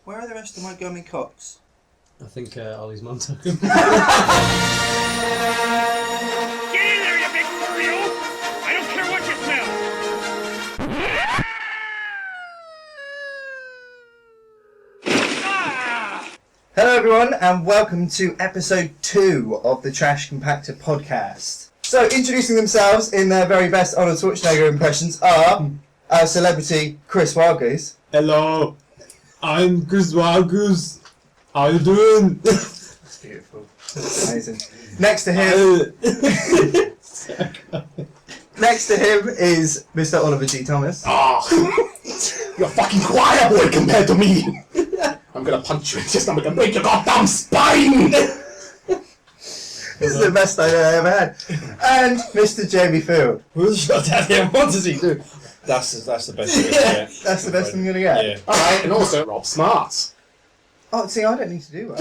Where are the rest of my gummy cocks? I think Ollie's mum took him. Get in there, you big Oreo! I don't care what you smell! Ah! Hello everyone and welcome to episode 2 of the Trash Compactor podcast. So introducing themselves in their very best Arnold Schwarzenegger impressions are our celebrity Chris Wildgoose. Hello, I'm Chris Wildgoose. How you doing? That's beautiful. Amazing. Next to him is Mr. Oliver G. Thomas. You're fucking quiet boy compared to me. I'm gonna punch you in your stomach and break your goddamn spine. This is the best idea I ever had. And Mr. Jamie Field. Who's shot at him? What does he do? That's the best you're gonna get. That's the best I'm gonna get. Yeah. Alright, and also Rob Smart. Oh, see, I don't need to do that.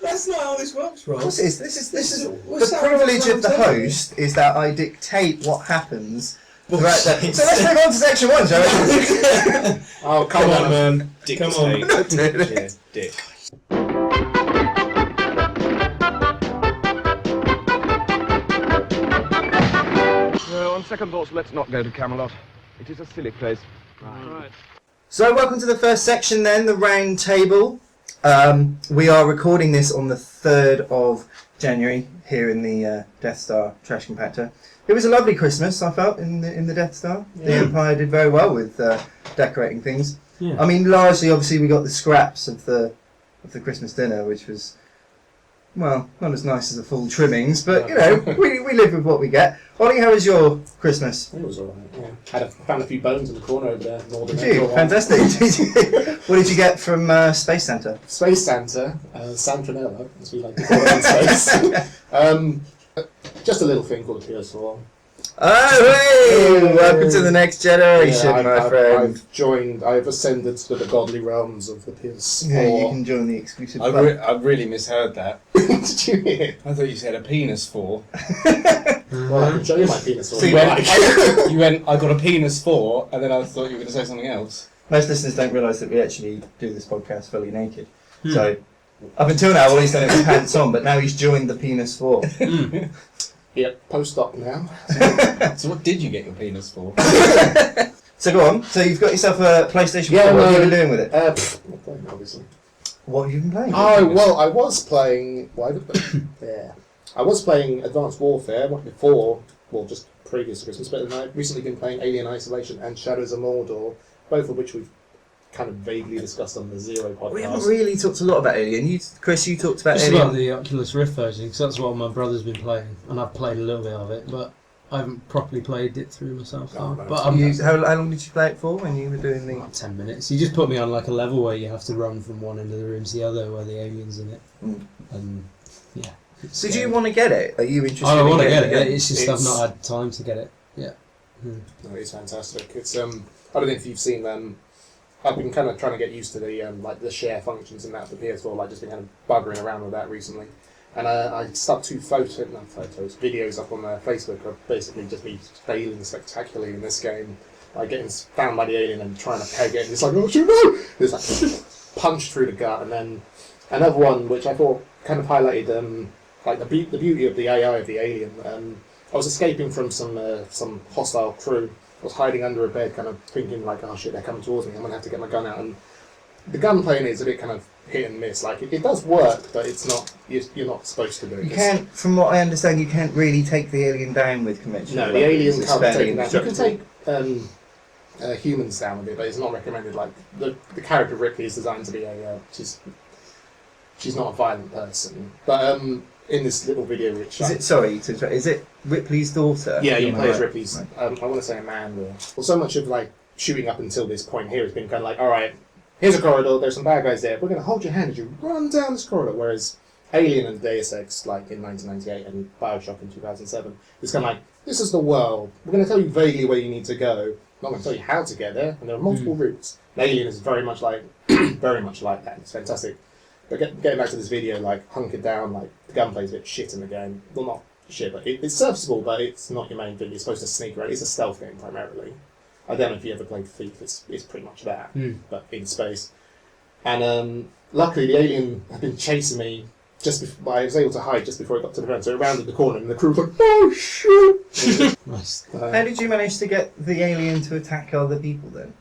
That's not how this works, Rob. Of course it is. This is the privilege of the host is that I dictate what happens. Throughout the... So let's move on to section 1, shall we? Oh, come on, man. Come on. Not doing it. Yeah, dick. On second thoughts, let's not go to Camelot. It is a silly place. Right. So welcome to the first section then, the round table. We are recording this on the 3rd of January here in the Death Star Trash Compactor. It was a lovely Christmas, I felt, in the Death Star. Yeah. The Empire did very well with decorating things. Yeah. I mean, largely, obviously, we got the scraps of the Christmas dinner, which was, well, not as nice as the full trimmings, but, you know, we live with what we get. Ollie, how was your Christmas? It was alright, yeah. Found a few bones in the corner over there. Did you? Fantastic. What did you get from Space Santa? Space Santa, Santranella, as we like to call it in space. Just a little thing called a PS4. Oh, hey! Welcome to the next generation, my friend. I've ascended to the godly realms of the PS4. Yeah, you can join the exclusive I club. really misheard that. Did you hear? I thought you said a penis for. Well, I can show you my penis. So You went, I got a penis for, and then I thought you were going to say something else. Most listeners don't realise that we actually do this podcast fully naked. So, up until now, all he's done it with pants on, but now he's joined the penis for. Yep, post-op now. So what did you get your penis for? So go on. So you've got yourself a PlayStation 4. What have you been doing with it? Not playing, obviously. What have you been playing? Oh, well, I was playing... I was playing Advanced Warfare before, well, just previous to Christmas, but then I've recently been playing Alien Isolation and Shadows of Mordor, both of which we've kind of vaguely discussed on the Zero podcast. We haven't really talked a lot about Alien. Chris, you talked about Just Alien. about the Oculus Rift version, because that's what my brother's been playing, and I've played a little bit of it, but I haven't properly played it through myself. Oh, no. But How long did you play it for when you were doing the... About 10 minutes. You just put me on like a level where you have to run from one end of the room to the other where the alien's in it. And yeah. So do you want to get it? Are you interested I in want to getting get it. It's just I've not had time to get it. Yeah. No, it's fantastic. It's I don't know if you've seen them. I've been kind of trying to get used to the like the share functions in that for PS4. Like just been kind of buggering around with that recently. And I stuck 2 videos up on Facebook of basically just me failing spectacularly in this game. Like getting found by the alien and trying to peg it, and it's like, oh shit, no! It's like punched through the gut. And then another one which I thought kind of highlighted like the beauty of the AI of the alien. I was escaping from some hostile crew. I was hiding under a bed, kind of thinking like, oh shit, they're coming towards me. I'm gonna have to get my gun out. And the gunplay in it is a bit kind of hit and miss. Like it does work, but it's not. You're not supposed to do it. You can't, from what I understand, you can't really take the alien down with conventional. No, the alien weapons. can't It's take fairly that. You can take humans down with it, but it's not recommended. Like the character Ripley is designed to be she's not a violent person, but in this little video, which is it Ripley's daughter? yeah, you play as Ripley's. Right. I want to say a man. Well, so much of like shooting up until this point here has been kind of like, all right, here's a corridor. There's some bad guys there. We're going to hold your hand as you run down this corridor. Whereas Alien and Deus Ex, like in 1998, and Bioshock in 2007, it's kind of like, this is the world. We're going to tell you vaguely where you need to go. I'm not going to tell you how to get there, and there are multiple routes. And Alien is very much like that. It's fantastic. But getting back to this video, like hunkered down, like the gunplay's a bit shit in the game. Well, not shit, but it's serviceable, but it's not your main thing. You're supposed to sneak around. It's a stealth game primarily. I don't know if you ever played Thief. It's pretty much that, but in space. And luckily, the alien had been chasing me just before I was able to hide just before it got to the front. So it rounded the corner, and the crew was like, "Oh shit!" Nice. How did you manage to get the alien to attack other people then?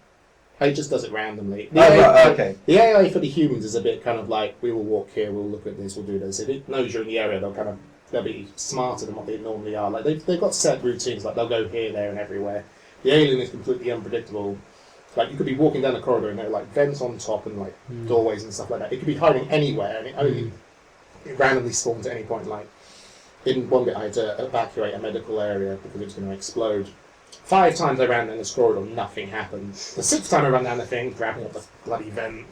It just does it randomly. Right, okay. The AI for the humans is a bit kind of like, we will walk here, we'll look at this, we'll do this. If it knows you're in the area, they'll be smarter than what they normally are. Like they've got set routines, like they'll go here, there, and everywhere. The alien is completely unpredictable. Like you could be walking down a corridor and there are like vents on top and like doorways and stuff like that. It could be hiding anywhere, and it randomly spawns at any point. Like in one bit, I had to evacuate a medical area because it was going to explode. 5 times I ran down this corridor, nothing happened. The 6th time I ran down the thing, grabbing up the bloody vent.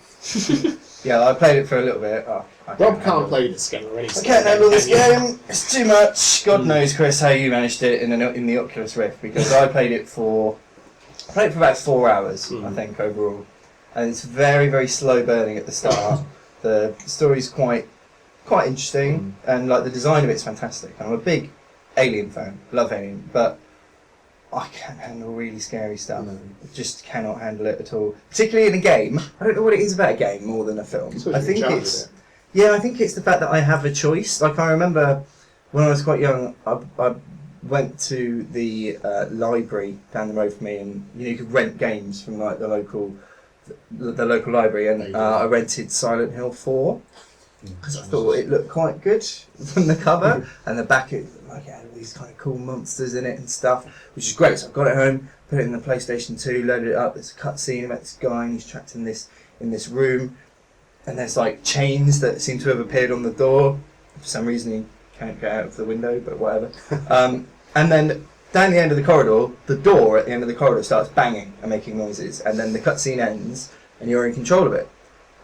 Yeah, I played it for a little bit. Rob can't play this game or anything. I can't handle this game. It's too much. God knows, Chris, how you managed it in the Oculus Rift, because I played it for about 4 hours, I think, overall. And it's very, very slow burning at the start. The story's quite interesting, and like the design of it's fantastic. I'm a big Alien fan, love Alien, but I can't handle really scary stuff. No. I just cannot handle it at all. Particularly in a game. I don't know what it is about a game more than a film. I think it's I think it's the fact that I have a choice. Like I remember when I was quite young, I went to the library down the road from me, and you could rent games from like the local library, and I rented Silent Hill 4 because I thought it looked quite good from the cover, and the back it had all these kind of cool monsters in it and stuff, which is great. So I got it home, put it in the PlayStation 2, loaded it up. There's a cutscene about this guy, and he's trapped in this room, and there's like chains that seem to have appeared on the door. For some reason he can't get out of the window, but whatever. And then down the end of the corridor, the door at the end of the corridor starts banging and making noises, and then the cutscene ends, and you're in control of it.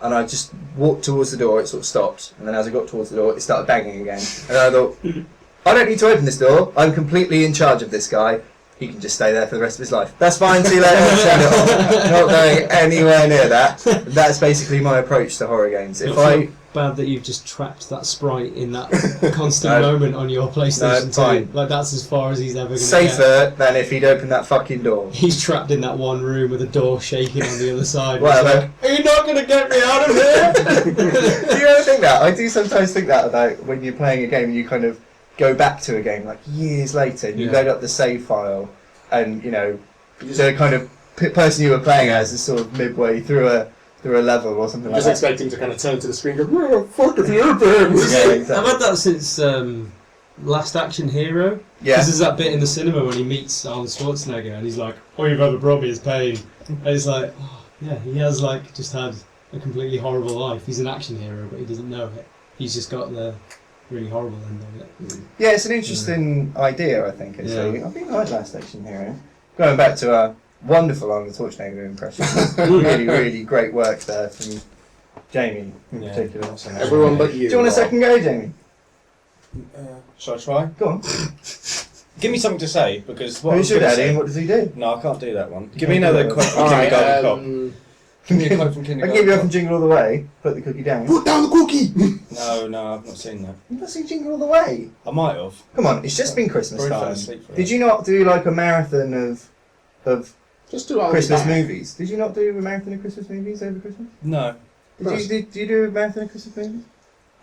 And I just walked towards the door, it sort of stopped, and then as I got towards the door, it started banging again. And I thought, I don't need to open this door, I'm completely in charge of this guy, he can just stay there for the rest of his life. That's fine, see you later, turn it off. Not going anywhere near that. That's basically my approach to horror games. If I bad that you've just trapped that sprite in that constant moment on your PlayStation 2. Fine. Like that's as far as he's ever going to safer than if he'd opened that fucking door. He's trapped in that one room with a door shaking on the other side. Whatever. Like, are you not going to get me out of here? Do you ever think that? I do sometimes think that about when you're playing a game and you kind of go back to a game like years later and you load up the save file, and the kind of person you were playing as is sort of midway through a level or something like that. Just expect him to kind of turn to the screen and go, "Where the fuck have you been?" Yeah, exactly. I've had that since Last Action Hero. Yeah. Because there's that bit in the cinema when he meets Arnold Schwarzenegger and he's like, "All you've ever brought me is pain." And it's like, oh, yeah, he has like just had a completely horrible life. He's an action hero, but he doesn't know it. He's just got the really horrible end of it. Yeah, it's an interesting idea, I think. Actually. I think I like Last Action Hero. Going back to our wonderful Arnold Schwarzenegger impression. Really, really great work there from Jamie in particular. Everyone but you. Do you want a second go, Jamie? Shall I try? Go on. Give me something to say, because what Who's your daddy and what does he do? No, I can't do that one. Give me another quote from Alright, Kindergarten Cop. Give me a quote from I Kindergarten can give you up Cop. from Jingle All the Way. Put the cookie down. Put down the cookie! No, I've not seen that. You've not seen Jingle All the Way? I might have. Come on, it's just been Christmas Probably fell time. asleep for Did that. you not do like a marathon of Just do Christmas movies? Did you not do a marathon of Christmas movies over Christmas? No. Did you do a marathon of Christmas movies?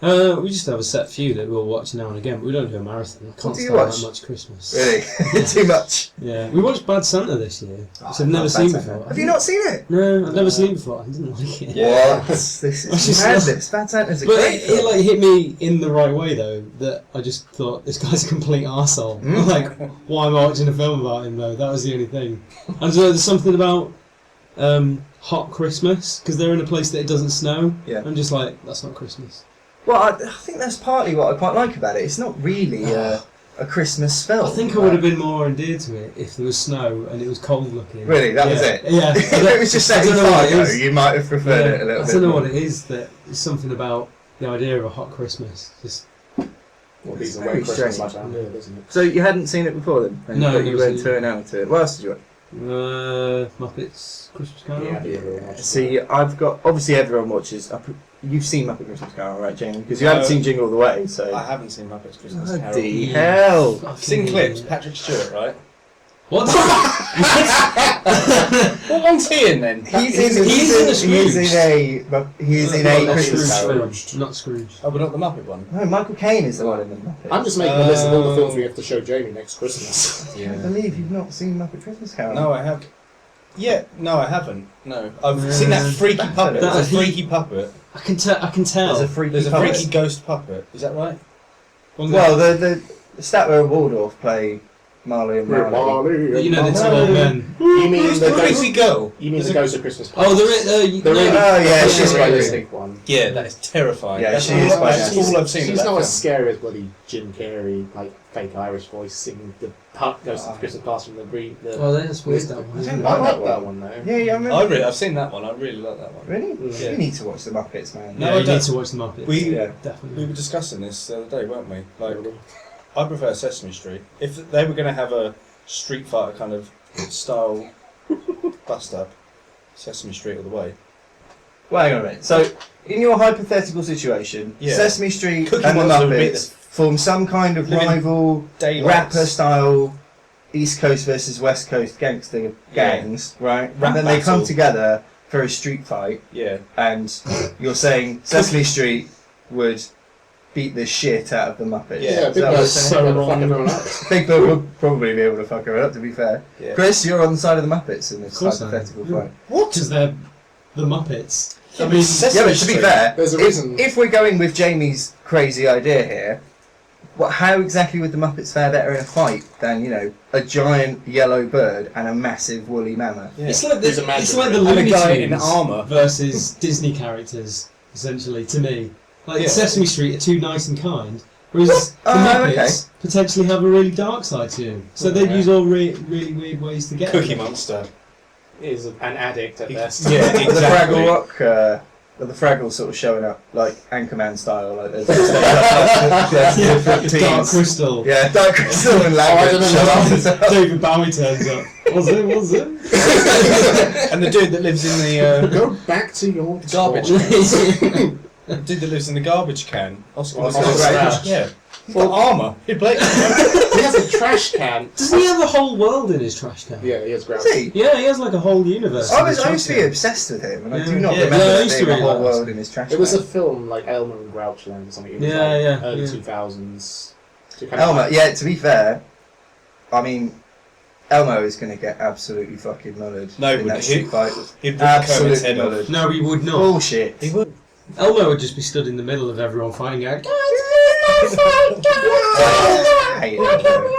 We just have a set few that we'll watch now and again, but we don't do a marathon. I can't do you stand watch? that much Christmas. Really? Too much. Yeah, we watched Bad Santa this year, which Oh, I've never Bad seen Santa. before. Have you not seen it? No, I've never seen it before. I didn't like it. Yeah. What? This I is just- madness. Bad Santa's a But great it film. like hit me in the right way though, that I just thought this guy's a complete arsehole. Like, why am I watching a film about him though? That was the only thing. And so there's something about hot Christmas, because they're in a place that it doesn't snow. Yeah. I'm just like, that's not Christmas. Well, I think that's partly what I quite like about it. It's not really a Christmas film. I think I would have been more endeared to it if there was snow and it was cold looking. Really, that was it? Yeah. If it was just set I in don't know what it Fargo, is. you might have preferred it a little I bit don't know more. what it is, that it's something about the idea of a hot Christmas. Just Well, these are Very way Christmas strange. like that, isn't it? So you hadn't seen it before then? No, but I've you never went seen to an hour to it. What else did you watch? Muppets Christmas Carol. Yeah. See, I've got... Obviously everyone watches... You've seen Muppet Christmas Carol, right, Jamie? Because you haven't No. seen Jingle All the Way, so... I haven't seen Muppets Christmas Carol. Bloody hell! I've seen clips. Patrick Stewart, right? What? What one's he in then? He's in a Christmas Carol. Not Scrooge. Oh, but not the Muppet one. No, Michael Caine is the one in the Muppet. I'm just making a list of all the films we have to show Jamie next Christmas. I can't believe you've not seen Muppet Christmas Carol. No, I have. Yeah, no, I haven't. No, I've seen that freaky puppet. That- There's a freaky puppet. I can tell. There's a There's a freaky ghost puppet. Is that right? Well, the Statler and Waldorf play Marley and Marley. But you know, the two old men. You mean Who's the the ghost? freaky girl? You mean the Ghost of Christmas Past? Oh, there is. The really, Oh, yeah, the she's realistic one. Yeah, that is terrifying. Yeah, that's she all, is quite that's nasty. all I've seen. She's of that not film. as scary as bloody Jim Carrey, like fake Irish voice singing the Ghost of Christmas Past from the Green. Oh, that's weird. That one. I Isn't don't it? I like that one though. Yeah, I remember. I've seen that one. I really like that one. Really? Yeah. You need to watch the Muppets, man. No, Yeah, I you don't. need to watch the Muppets. We Yeah. we Definitely. were discussing this the other day, weren't we? Like, I prefer Sesame Street. If they were going to have a Street Fighter kind of style bust up, Sesame Street all the way. Well, hang on a minute. So, in your hypothetical situation, Yeah. Sesame Street Cookie and the Monster would beat Muppets form some kind of Living rival Daylights. rapper-style East Coast versus West Coast gangster gangs, right? Rap And then they come battle. together for a street fight, Yeah. and you're saying Sesame Street would beat the shit out of the Muppets. Yeah, Is Big that what Bird's you're so saying? wrong. Everyone up. Big Bird would probably be able to fuck her up, to be fair. Yeah. Chris, you're on the side of the Muppets in this Of course I am. hypothetical fight. Because they're the Muppets. I Yeah, mean, Sesame Yeah, but to be Street. fair, There's a reason. if we're going with Jamie's crazy idea here, how exactly would the Muppets fare better in a fight than, you know, a giant yellow bird and a massive woolly mammoth? Yeah. it's like the Who's imaginary? it's like the And a Looney guy in Tunes armour. versus Disney characters, essentially. To me, like Yeah. Sesame Street are too nice and kind, whereas the Oh, Muppets potentially have a really dark side to them. So they'd use all really weird ways to get Cookie them. Monster. Is an addict at best. Yeah, The exactly. Fraggle Rock, the Fraggles sort of showing up like Anchorman style, like there's different Dark teams. Crystal. Yeah, Dark Crystal and I Lambert don't show up know. as well. David Bowie turns up. Was it? And the dude that lives in the Go back to your garbage talk. can. The dude that lives in the garbage can. Oscar Oscar the Grouch. Grouch. Yeah. He's got armour. He'd play. He has a trash can. Doesn't he have a whole world in his trash can? Yeah, he has ground. Is he? Yeah, he has like a whole universe. I in his used trash to be can. obsessed with him, and I Yeah. do not Yeah, remember I there used to being a really whole like world in his trash It was a can. film like Elmer and Grouchland or something. It was Yeah, like yeah, early yeah. 2000s. To kind of Elmo, like- yeah, to be fair, I mean, Elmo is going to get absolutely fucking mullered No, in wouldn't that he? street fight. He'd rip Kermit's Absolutely head off. mullered. No, he would not. Bullshit. He would. Elmo would just be stood in the middle of everyone fighting out. I hate Elmo.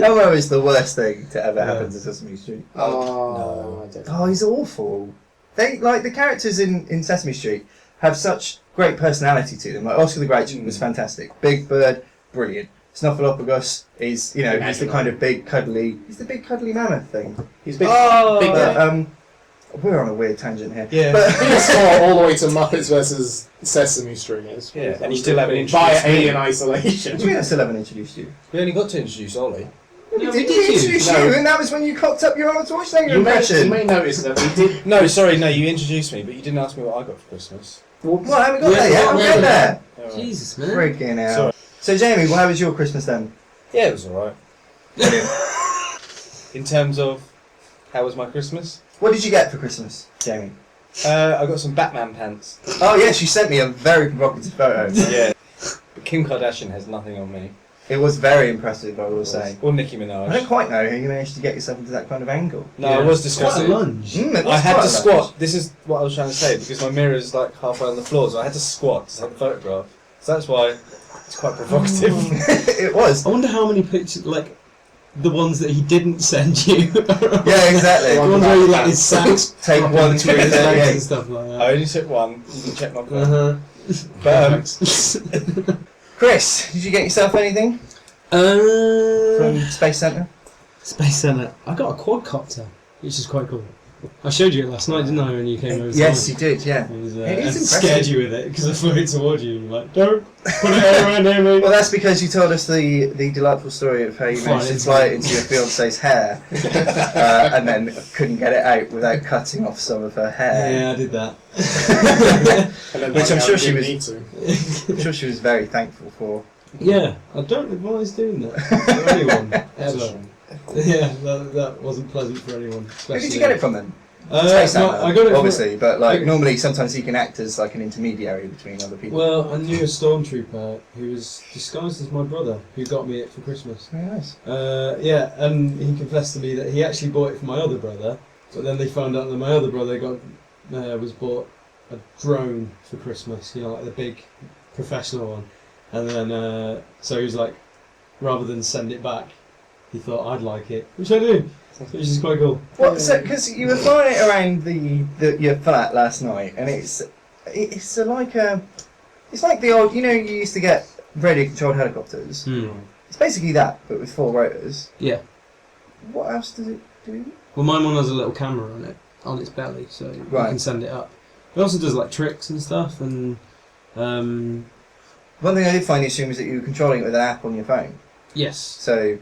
Elmo is the worst thing to ever happen to Sesame Street. Oh, I don't know. Oh, he's awful. They like the characters in Sesame Street have such great personality to them. Like Oscar the Grouch was fantastic. Big Bird, brilliant. Snuffleupagus is, you know, he's the kind of big cuddly. He's the big cuddly mammoth thing. He's big. Oh. big But, we're on a weird tangent here. Yeah. But all the way to Muppets versus Sesame Street. It's Yeah, and you still haven't by introduced me. Alien what Isolation. do you mean I still haven't introduced you? We only got to introduce Ollie. No, we Did did you you? introduce No. you? And that was when you cocked up your Arnold Schwarzenegger You impression. may notice that we did. No, sorry, no, you introduced me, but you didn't ask me what I got for Christmas. Well, I haven't got Yeah, there yet. well, I'm yeah. getting there. Alright. Jesus, man. Freaking out. Sorry. So, Jamie, well, how was your Christmas then? Yeah, it was alright. Brilliant. In terms of how was my Christmas? What did you get for Christmas, Jamie? I got some Batman pants. Oh, yes, you sent me a very provocative photo. Yeah. But Kim Kardashian has nothing on me. It was very impressive, I will say. Or Nicki I don't Minaj. quite know how you managed to get yourself into that kind of angle. No, I was Quite a disgusting. lunge. It was I had quite to a squat. This is what I was trying to say because my mirror is like halfway on the floor, so I had to squat to take the photograph. So that's why it's quite provocative. It was. I wonder how many pictures, like, the ones that he didn't send you. Yeah, exactly. The ones where he let his sacks Take drop one, in between two, his legs 38. and stuff like I that. only took one. You can check my phone. Uh-huh. But Chris, did you get yourself anything from Space Centre? Space Center. I got a quadcopter, which is quite cool. I showed you it last night, didn't I, when you came over? Yes, you did, yeah. It was, It is and impressive. scared you with it because I flew it toward you. And you're like, don't put it anywhere near me. Well, that's because you told us the delightful story of how you managed to fly it into your fiance's hair and then couldn't get it out without cutting off some of her hair. Yeah, I did that. And then Which I'm finding sure out she we was- didn't need to. I'm sure she was very thankful for. Yeah, I don't advise doing that for anyone ever. Yeah, that wasn't pleasant for anyone. Who did you get it from then? I got it obviously, but like I- normally, sometimes he can act as like an intermediary between other people. Well, I knew a stormtrooper who was disguised as my brother who got me it for Christmas. Very nice. Yeah, and he confessed to me that he actually bought it for my other brother, but then they found out that my other brother was bought a drone for Christmas, you know, like the big professional one. And then, so he was like, rather than send it back, he thought I'd like it, which I do, which is quite cool. What? So, because you were flying it around your flat last night, and it's like the old, you know, you used to get radio controlled helicopters. It's basically that, but with 4 rotors. Yeah. What else does it do? Well, mine one has a little camera on it, on its belly, so you can send it up. It also does like tricks and stuff, and one thing I did find interesting was that you were controlling it with an app on your phone. yes. So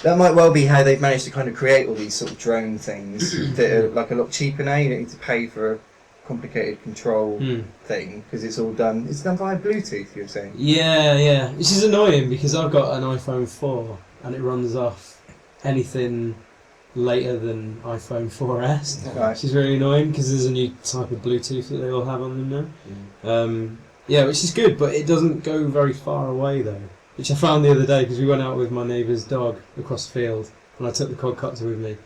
that might well be how they've managed to kind of create all these sort of drone things that are like a lot cheaper now. You don't need to pay for a complicated control thing because it's done via Bluetooth. You were saying? Yeah, which is annoying because I've got an iPhone 4 and it runs off anything later than iPhone 4S, Right. which is really annoying because there's a new type of Bluetooth that they all have on them now. Yeah, which is good, but it doesn't go very far away though, which I found the other day because we went out with my neighbour's dog across the field and I took the quadcopter with me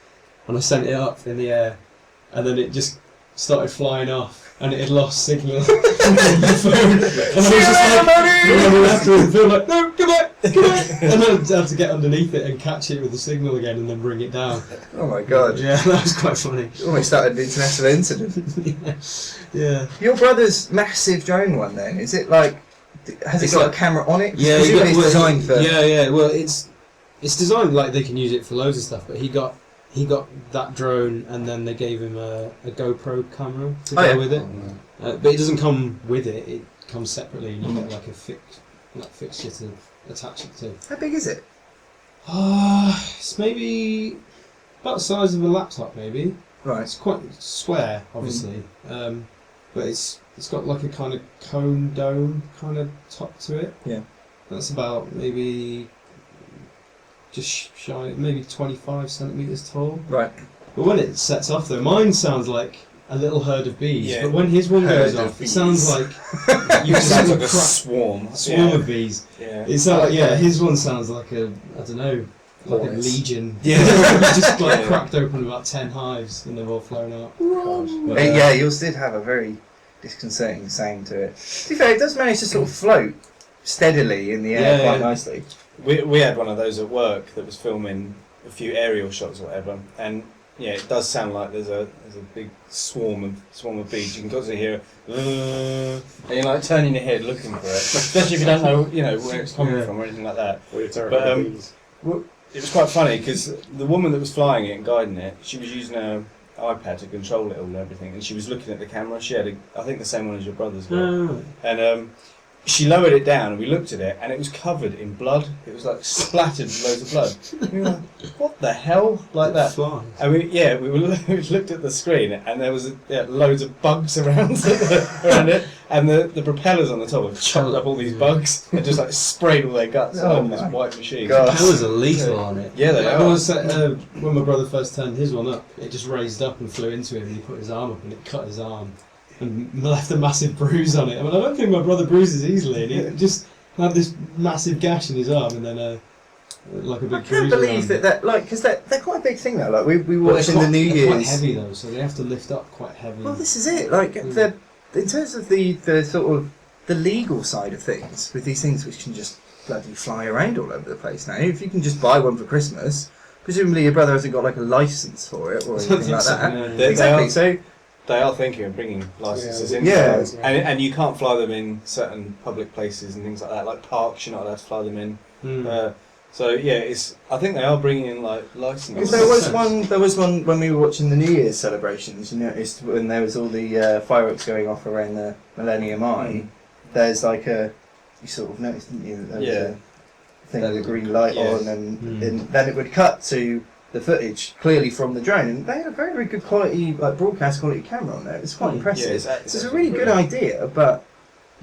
and I sent it up in the air and then it just started flying off and it had lost signal on the phone and I was just like running after it and feel like, no, come back, and then I had to get underneath it and catch it with the signal again and then bring it down. Oh my god! Yeah, that was quite funny. Almost started an international incident. Yeah. Your brother's massive drone one then, is it like, has it got a camera on it? Yeah, Presumably it's designed for... Yeah, well it's designed like they can use it for loads of stuff, but he got that drone and then they gave him a GoPro camera to go with it. But it doesn't come with it, it comes separately and you get like a fixture to attach it to. How big is it? It's maybe about the size of a laptop maybe. Right. It's quite square, obviously. But it's got like a kind of cone dome kind of top to it. Yeah. That's about maybe just shy, maybe 25 centimetres tall. Right. But when it sets off though, mine sounds like a little herd of bees. Yeah. But when his one goes Herd of off, it bees. sounds like you It sounds like a swarm swarm. of bees. Yeah. It's like, yeah, his one sounds like a, I don't know, like a Hornets. legion. Yeah. You just like Yeah. cracked open about 10 hives and they've all flown out. But, Yeah, yours did have a very disconcerting sound to it. To be fair, it does manage to sort of float steadily in the air Yeah, quite yeah. nicely. We had one of those at work that was filming a few aerial shots or whatever, and yeah, it does sound like there's a big swarm of bees. You can constantly hear, and you're like turning your head looking for it, especially if you don't know where it's coming from or anything like that. Or you're terrified of bees. Well, it was quite funny because the woman that was flying it and guiding it, she was using her iPad to control it all and everything, and she was looking at the camera. She had, I think, the same one as your brother's got, Oh. and she lowered it down and we looked at it and it was covered in blood. It was like splattered with loads of blood. And we were like, what the hell? Like that. Flies. And we looked at the screen and there was loads of bugs around it, and the propellers on the top have chopped up all these bugs and just like sprayed all their guts Oh over this my white machine. God. Propellers are lethal on it. Yeah, they Like, are. when my brother first turned his one up, it just raised up and flew into him and he put his arm up and it cut his arm and left a massive bruise on it. I mean, I don't think my brother bruises easily, and he just had this massive gash in his arm and then like a big I bruise. can't believe around that like, because they're quite a big thing now. Like we Well, watched in the New they're quite Year's. heavy though, so they have to lift up quite heavy. Well, this is it. Like in terms of the sort of the legal side of things with these things which can just bloody fly around all over the place now. If you can just buy one for Christmas, presumably your brother hasn't got like a license for it or I don't anything think like so, that. no. Exactly. So They are thinking of bringing licenses in, Yeah. and you can't fly them in certain public places and things like that, like parks. You're not allowed to fly them in. Mm. So yeah, I think they are bringing in like licenses. because there was one when we were watching the New Year's celebrations. You noticed when there was all the fireworks going off around the Millennium Eye. There's like you sort of noticed, didn't you? That there was a thing with a green light Yeah. on, and then it would cut to the footage clearly from the drone, and they had a very, very good quality, like broadcast quality camera on there. It's quite impressive. Yeah, So it's a really good idea, but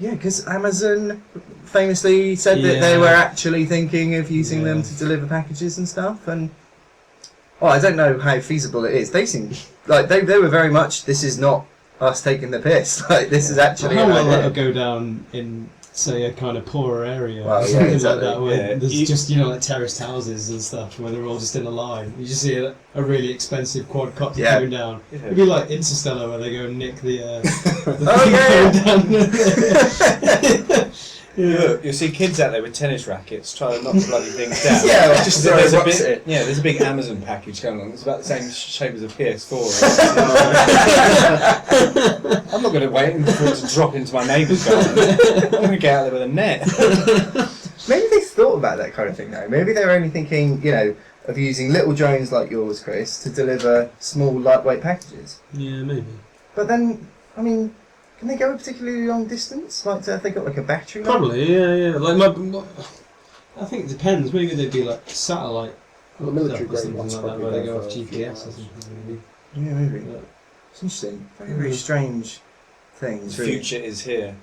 Yeah, because Amazon famously said that they were actually thinking of using them to deliver packages and stuff, and I don't know how feasible it is. They seem like they were very much, this is not us taking the piss. Like, this is actually how an well idea. that would go down in, say, a kind of poorer area, Well, or yeah, something exactly. like that, where Yeah. there's just, you know, like terraced houses and stuff, where they're all just in a line. You just see a really expensive quadcopter coming down. Yeah. It'd be like Interstellar, where they go and nick the Oh, thing going down. Look, you'll see kids out there with tennis rackets trying to knock bloody things down. Yeah, or just throw there's a rocks at big, it. yeah, there's a big Amazon package going on. It's about the same shape as a PS4. I'm not going to wait for it to drop into my neighbour's garden. I'm going to get out there with a net. Maybe they thought about that kind of thing though. Maybe they were only thinking, you know, of using little drones like yours, Chris, to deliver small, lightweight packages. Yeah, maybe. But then, I mean, can they go a particularly long distance? Like, have they got like a battery? life? Probably, yeah. Like I think it depends. Maybe they'd be like satellite. The military stuff or something grade ones like that, probably where they go go off for a few GPS or hours. something. Maybe. Yeah, maybe. Yeah. It's interesting. Very, very strange things. The Really. future is here.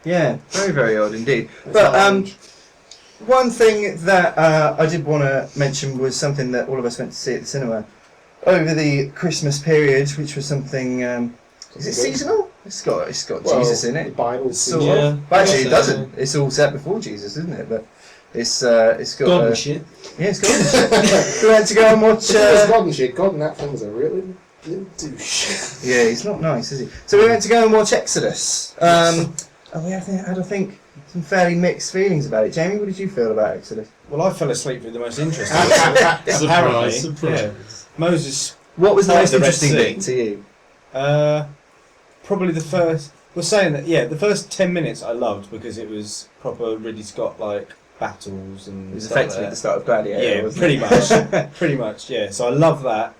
Yeah, very, very odd indeed. But one thing that I did want to mention was something that all of us went to see at the cinema over the Christmas period, which was something. Is it seasonal? It's got Jesus in The it. Bible. Sort Yeah. of. But actually, it Yeah. doesn't. It's all set before Jesus, isn't it? But it's got. God and shit. Yeah, it's got. We went to go and watch. God and shit. God in that film was a really little douche. Yeah, he's not nice, is he? So we went to go and watch Exodus. And we had, I think, some fairly mixed feelings about it. Jamie, what did you feel about Exodus? Well, I fell asleep through the most interesting. Surprise, Apparently, surprise. yeah. Moses. What was the Part most of the Red interesting Sea. bit to you? Probably the first. We're saying that, yeah, the first 10 minutes I loved because it was proper Ridley Scott like battles and. It was stuff effectively like the start of Gladiator, Yeah, wasn't pretty it? much. Pretty much, yeah. So I love that.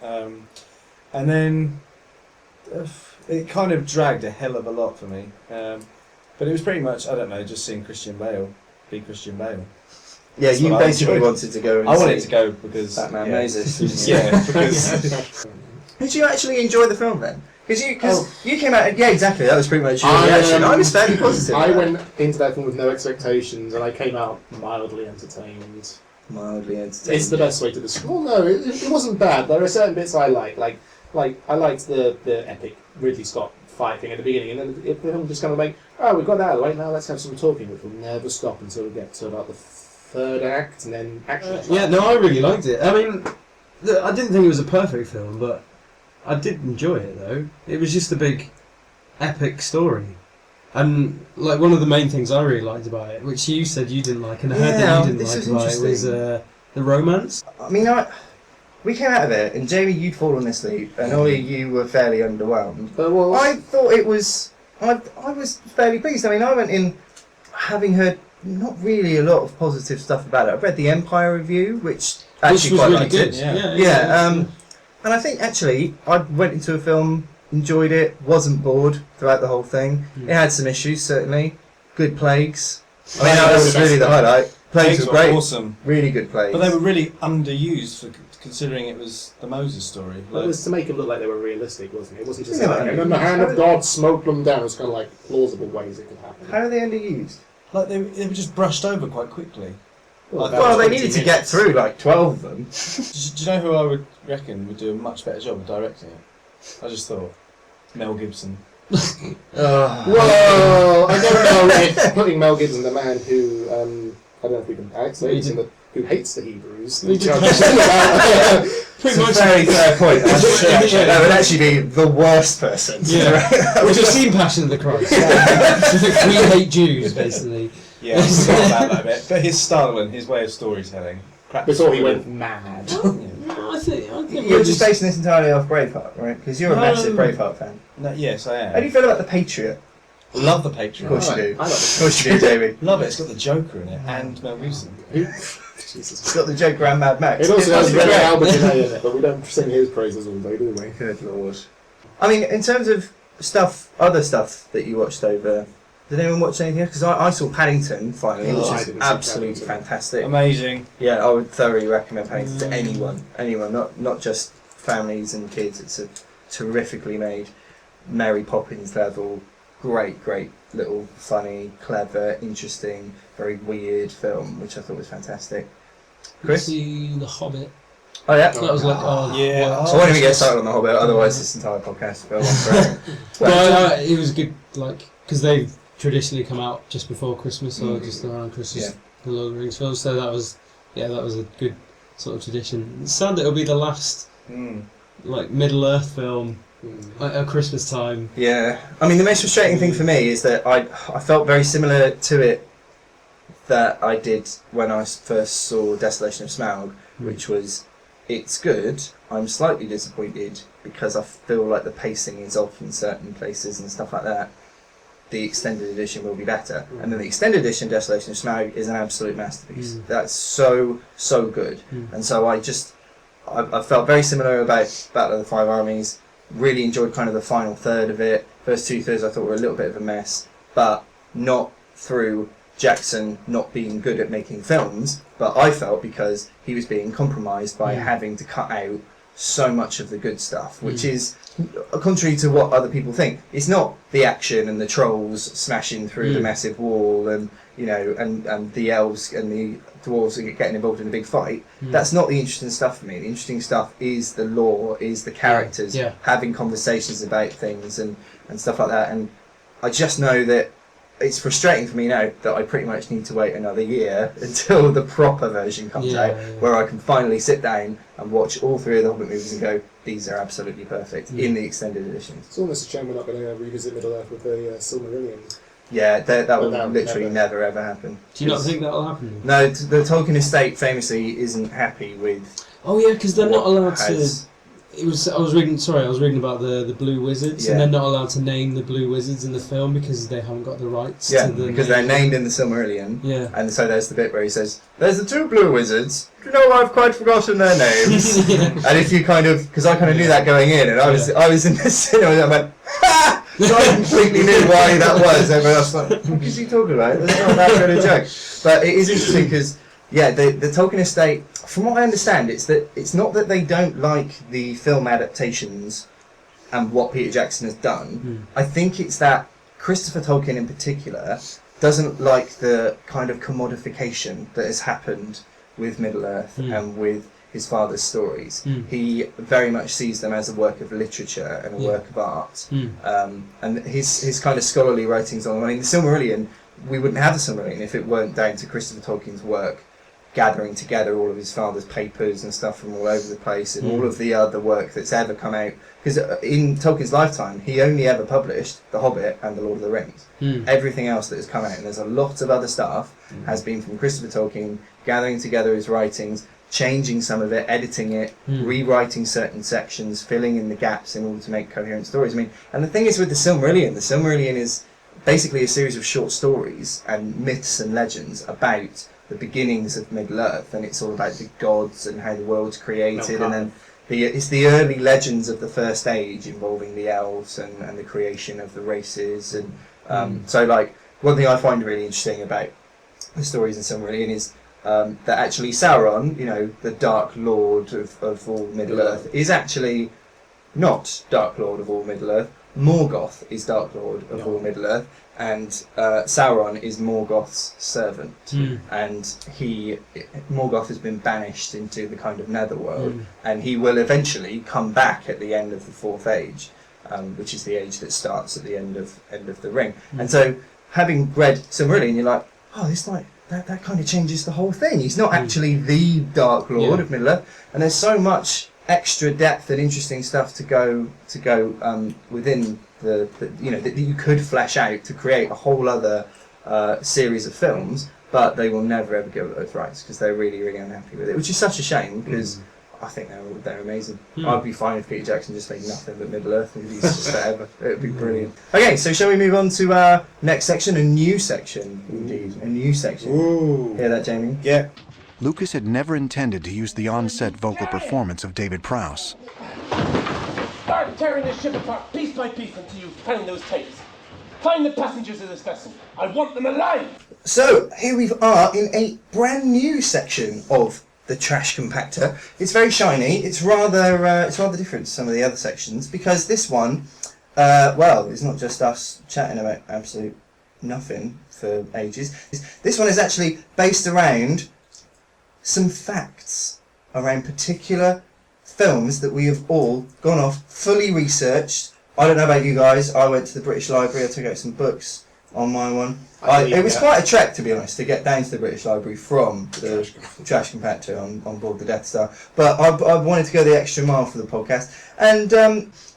And then it kind of dragged a hell of a lot for me. But it was pretty much, I don't know, just seeing Christian Bale be Christian Bale. Yeah, That's you what I basically enjoyed. wanted to go and I wanted see to go because Batman yeah. Moses. didn't you? Yeah, because Did you actually enjoy the film then? Because you came out, yeah, exactly. That was pretty much your reaction. I was fairly positive. I about it. went into that film with no expectations, and I came out mildly entertained. Mildly entertained. It's the best way to describe. Well, no, it wasn't bad. There are certain bits I like I liked the epic Ridley Scott fight thing at the beginning, and then the film just kind of like, oh, we've got that out of the way, now let's have some talking, which will never stop until we get to about the third act, and then action. Yeah, no, I really liked it. I mean, I didn't think it was a perfect film, but I did enjoy it though. It was just a big, epic story. And like one of the main things I really liked about it, which you said you didn't like, and I heard that Yeah, you didn't this like was about it, was interesting. the romance. I mean, we came out of it, and Jamie, you'd fallen asleep, and Ollie, you were fairly underwhelmed. But well, I thought it was. I was fairly pleased. I mean, I went in having heard not really a lot of positive stuff about it. I've read the Empire review, which actually was quite really liked good. it. Yeah. And I think actually I went into a film, enjoyed it, wasn't bored throughout the whole thing. It had some issues, certainly. Good plagues. I mean, that was really the highlight. Plagues were great. awesome. Really good plagues. But they were really underused for considering it was the Moses story. it was to make them look like they were realistic, wasn't it? It wasn't just Yeah, like, like- and then the hand of God smote them down. It was kind of like plausible ways it could happen. How are they underused? Like they were just brushed over quite quickly. Well, Well, they 20 needed to get minutes. through like 12 of them. Do you know who I would reckon would do a much better job of directing it? I just thought Mel Gibson. Whoa! I don't know if putting Mel Gibson, the man who I don't know if we can say this, who hates the Hebrews. We did- It's a very fair point. That would actually be the worst person. Yeah. Which have seen Passion of the Christ. We hate Jews, basically. Yeah, I forgot about that bit. But his style and his way of storytelling. Before he went mad. No, I think You're just basing this entirely off Braveheart, right? Because you're a massive Braveheart fan. No, yes, I How do you am. feel about The Patriot? Love the Of Patreon. course you do. I like Of course you do, Jamie. Love it. It's got the Joker in it and Mel Gibson. It's got the Joker and Mad Max. It also has must be Red great. Albert in it, but we don't sing his praises all day, do we? Good lord. I mean, in terms of other stuff that you watched over, did anyone watch anything else? Because I saw Paddington finally, Oh, I which is didn't see absolutely Paddington. fantastic. Amazing. Yeah, I would thoroughly recommend Paddington to anyone, not just families and kids. It's a terrifically made, Mary Poppins level great little funny, clever, interesting, very weird film, which I thought was fantastic. Chris? See The Hobbit. Oh yeah. That was like, Yeah. I won't even get started on The Hobbit, otherwise this entire podcast will go on forever. Well, it was good, like, because they've traditionally come out just before Christmas or just around Christmas. Yeah. The Lord of the Rings film, so that was a good sort of tradition. It's sad that it'll be the last like Middle Earth film at Christmas time. Yeah, I mean the most frustrating thing for me is that I felt very similar to it that I did when I first saw Desolation of Smaug, which was, it's good, I'm slightly disappointed because I feel like the pacing is off in certain places and stuff like that. The extended edition will be better. And then the extended edition, Desolation of Smaug, is an absolute masterpiece. That's so good. And so I felt very similar about Battle of the Five Armies. Really enjoyed kind of the final third of it. First 2/3 I thought were a little bit of a mess, but not through Jackson not being good at making films, but I felt because he was being compromised by having to cut out so much of the good stuff, which is contrary to what other people think. It's not the action and the trolls smashing through the massive wall and and the elves and the dwarves getting involved in a big fight. That's not the interesting stuff for me. The interesting stuff is the lore, is the characters having conversations about things and stuff like that. And I just know that it's frustrating for me now that I pretty much need to wait another year until the proper version comes out, where I can finally sit down and watch all 3 of the Hobbit movies and go, these are absolutely perfect in the extended editions. It's almost a shame we're not going to revisit Middle Earth with the Silmarillion. Yeah, that will literally never ever happen. Do you not think that will happen? No, the Tolkien estate famously isn't happy with... Oh yeah, because they're not allowed to... I was reading about the Blue Wizards, and they're not allowed to name the Blue Wizards in the film because they haven't got the rights to the because they're named in the Silmarillion. Yeah. And so there's the bit where he says, there's the 2 Blue Wizards, do you know I've quite forgotten their names? And if you because I kind of knew that going in, and I was in the cinema and I went, ha! So I completely knew why that was. Everyone else was like, what is he talking about? That's not that good a joke. But it is interesting because, the Tolkien estate, from what I understand, it's not that they don't like the film adaptations and what Peter Jackson has done. I think it's that Christopher Tolkien in particular doesn't like the kind of commodification that has happened with Middle-earth and with his father's stories. He very much sees them as a work of literature and a work of art. And his kind of scholarly writings on them. I mean, the Silmarillion, we wouldn't have the Silmarillion if it weren't down to Christopher Tolkien's work, gathering together all of his father's papers and stuff from all over the place, and all of the other work that's ever come out. Because in Tolkien's lifetime, he only ever published The Hobbit and The Lord of the Rings. Everything else that has come out, and there's a lot of other stuff, has been from Christopher Tolkien, gathering together his writings, changing some of it, editing it, rewriting certain sections, filling in the gaps in order to make coherent stories. I mean, and the thing is with the Silmarillion is basically a series of short stories and myths and legends about the beginnings of Middle-earth, and it's all about the gods and how the world's created, and then it's the early legends of the First Age involving the elves and the creation of the races. And so, like, one thing I find really interesting about the stories in Silmarillion is that actually Sauron, the Dark Lord of all Middle-earth, is actually not Dark Lord of all Middle-earth. Morgoth is Dark Lord of all Middle-earth, and Sauron is Morgoth's servant. And Morgoth has been banished into the kind of netherworld, and he will eventually come back at the end of the Fourth Age, which is the age that starts at the end of the Ring. And so, having read Silmarillion, you're like, oh, this that kind of changes the whole thing. He's not actually the Dark Lord of Middle-earth, and there's so much extra depth and interesting stuff to go within that you could flesh out to create a whole other series of films, but they will never ever give it those rights because they're really, really unhappy with it, which is such a shame because I think they're amazing. I'd be fine if Peter Jackson just made nothing but Middle-earth movies just forever. It would be brilliant. Okay, so shall we move on to our next section? A new section, indeed. A new section. Ooh. Hear that, Jamie? Yeah. Lucas had never intended to use the on-set vocal performance of David Prowse. Start tearing this ship apart piece by piece until you find those tapes. Find the passengers of this vessel. I want them alive. So here we are in a brand new section of the Trash Compactor. It's very shiny. It's rather different to some of the other sections because this one Well, it's not just us chatting about absolute nothing for ages. This one is actually based around some facts around particular films that we have all gone off, fully researched. I don't know about you guys. I went to the British Library. I took out some books on my one. It was quite a trek, to be honest, to get down to the British Library from the trash compactor on board the Death Star. But I wanted to go the extra mile for the podcast. And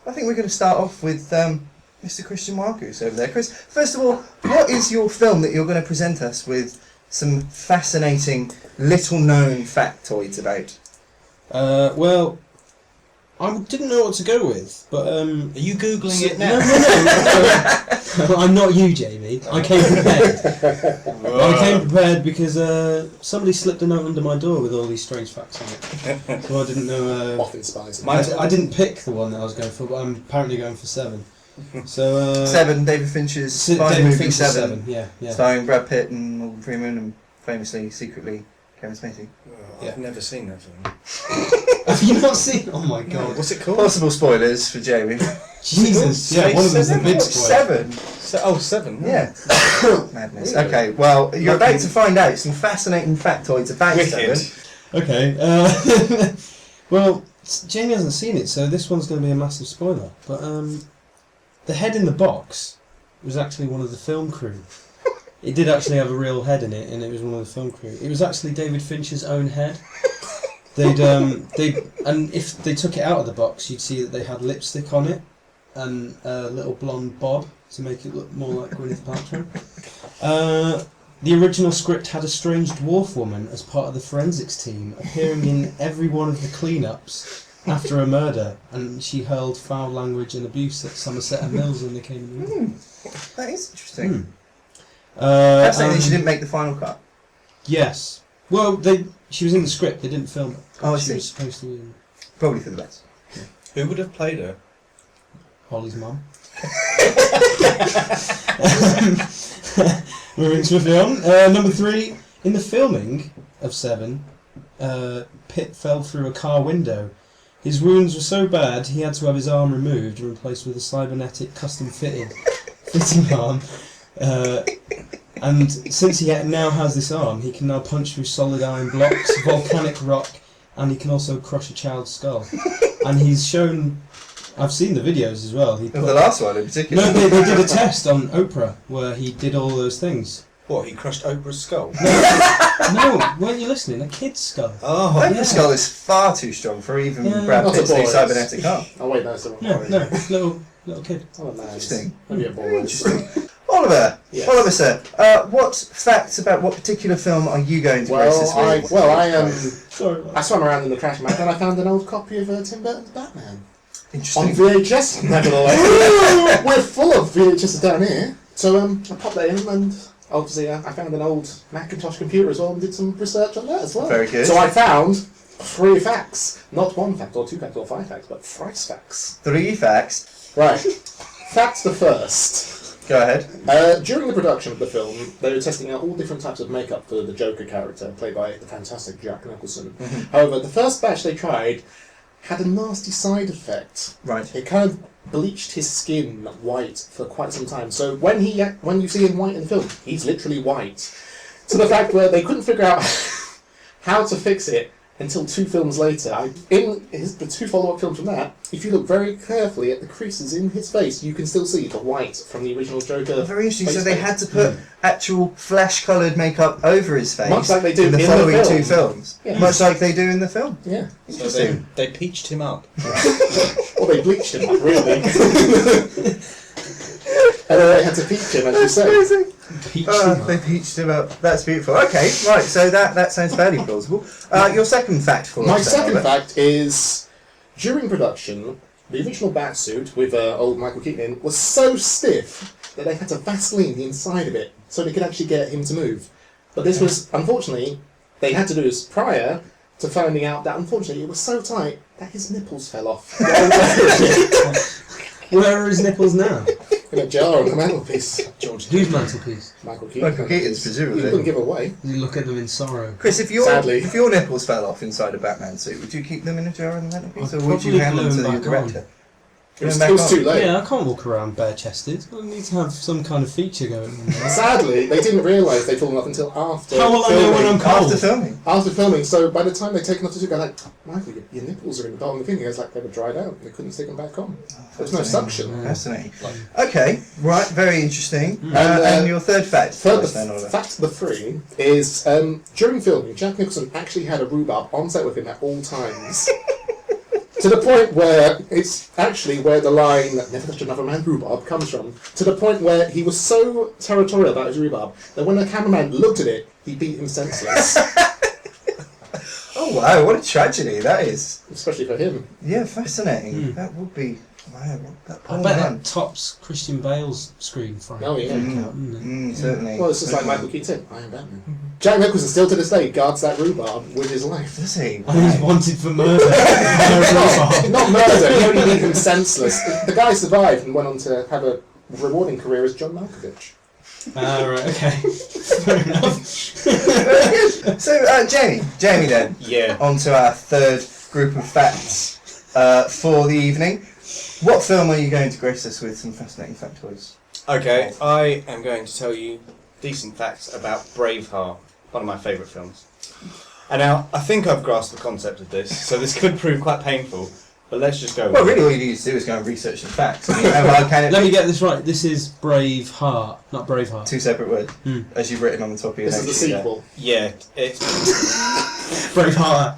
I think we're going to start off with Mr. Christian Marcus over there. Chris, first of all, what is your film that you're going to present us with some fascinating, little-known factoids about? Well, I didn't know what to go with, but Are you Googling it now? No. I'm not you, Jamie. I came prepared. I came prepared because somebody slipped a note under my door with all these strange facts on it. So I didn't know... Often spies. I didn't pick the one that I was going for, but I'm apparently going for 7. So 7, David Fincher's spy David movie Fincher's 7. Yeah. Starring Brad Pitt and Morgan Freeman and famously, secretly, Kevin Spacey. I've never seen that film. Have you not seen? Oh my god! What's it called? Possible spoilers for Jamie. Jesus! Yeah, one of them's the big spoiler. 7. 7. Yeah. Madness. Okay, well, you're about to find out some fascinating factoids about Wicked. 7. Okay. Well, Jamie hasn't seen it, so this one's going to be a massive spoiler. But the head in the box was actually one of the film crew. It did actually have a real head in it, and it was one of the film crew. It was actually David Fincher's own head. And if they took it out of the box, you'd see that they had lipstick on it and a little blonde bob to make it look more like Gwyneth Paltrow. The original script had a strange dwarf woman as part of the forensics team, appearing in every one of the cleanups after a murder, and she hurled foul language and abuse at Somerset and Mills when they came in the room. That is interesting. That's Fascinating she didn't make the final cut. Yes. Well, she was in the script. They didn't film it. Oh, I she see. was supposed to be in Probably for the best. Who would have played her? Holly's mum. Moving swiftly on. Number 3. In the filming of 7, Pitt fell through a car window. His wounds were so bad he had to have his arm removed and replaced with a cybernetic custom-fitting arm. And since he now has this arm, he can now punch through solid iron blocks, volcanic rock, and he can also crush a child's skull. And he's shown... I've seen the videos as well. The last one in particular. No, they did a test on Oprah where he did all those things. What, he crushed Oprah's skull? No, weren't you listening? A kid's skull. Oh, Oprah's skull is far too strong for even Brad Not a Pitt's new boy. cybernetic arm. Oh wait, no, it's the wrong No, little kid. Oh, man. Interesting. Maybe a boy. Oliver, Yes. Oliver, sir, what facts about what particular film are you going to grace this week? Sorry. I swam around in the trash can and I found an old copy of Tim Burton's Batman. On Interesting. VHS, nevertheless. We're full of VHS down here. So I popped that in and obviously I found an old Macintosh computer as well and did some research on that as well. Very good. So I found 3 facts. Not 1 fact or 2 facts or 5 facts, but thrice facts. 3 facts. Right. Fact the first. Go ahead. During the production of the film, they were testing out all different types of makeup for the Joker character, played by the fantastic Jack Nicholson. However, the first batch they tried had a nasty side effect. Right. It kind of bleached his skin white for quite some time. So when you see him white in the film, he's literally white. To the fact where they couldn't figure out how to fix it until 2 films later. The 2 follow-up films from that, if you look very carefully at the creases in his face, you can still see the white from the original Joker. Very interesting. So face they paint. had to put actual flesh-coloured makeup over his face, Much like they do in the in the following film. 2 films. Yeah. Much like they do in the film. Yeah. So Interesting. they peached him up. Or they bleached him up, really. And then they had to peach him, as you say. Amazing. Peach They peached him up. That's beautiful. Okay, right. So that sounds fairly plausible. Your second fact for My us, then, second Oliver. fact is, during production, the original Batsuit with old Michael Keaton in was so stiff that they had to Vaseline the inside of it so they could actually get him to move. But this was, unfortunately, they had to do this prior to finding out that, unfortunately, it was so tight that his nipples fell off. Where are his nipples now? In a jar on the mantelpiece. Whose mantelpiece? Michael Keaton. Michael Keaton's, presumably. You couldn't give away. You look at them in sorrow. Chris, if your Sadly. nipples fell off inside a Batman suit, would you keep them in a jar on the mantelpiece, I'd or would you probably hand them glue to them the back director? It was, Back it was on. too late. Yeah, I can't walk around bare-chested. I need to have some kind of feature going on there. Sadly, they didn't realise they'd fallen off until after How will I know when I'm cold? After filming. After filming, so by the time they'd taken off the suit, they're like, Michael, your nipples are in the bottom of the thing. It was like they were dried out and they couldn't stick them back on. There's no suction. Fascinating. Okay, right, very interesting. And, And your third fact. Third, Then, Oliver. fact number 3 is during filming, Jack Nicholson actually had a rhubarb on set with him at all times. To the point where it's actually where the line "never touch another man rhubarb" comes from. To the point where he was so territorial about his rhubarb that when the cameraman looked at it, he beat him senseless. Oh wow, what a tragedy that is. Especially for him. Yeah, fascinating. That would be. Wow, that I poor bet man. that tops Christian Bale's screen frame. Oh, yeah. Certainly. Well, it's just like Michael Keaton said, I am Batman. Jack Nicholson still to this day guards that rhubarb with his life. Does he? And he's wanted for murder. Not murder, he only beat him senseless. The guy survived and went on to have a rewarding career as John Malkovich. Right, okay. Fair enough. So, Jamie then. Yeah. On to our third group of facts for the evening. What film are you going to grace us with some fascinating factoids? Okay, I am going to tell you decent facts about Braveheart, one of my favourite films. And now, I think I've grasped the concept of this, so this could prove quite painful, but let's just go Well, with really, all you need to do is go and research the facts. I mean, how hard can it Let be? me get this right. This is Braveheart, not Braveheart. Two separate words, as you've written on the top of your This is notes the sheet there. sequel. Yeah, it's... Braveheart.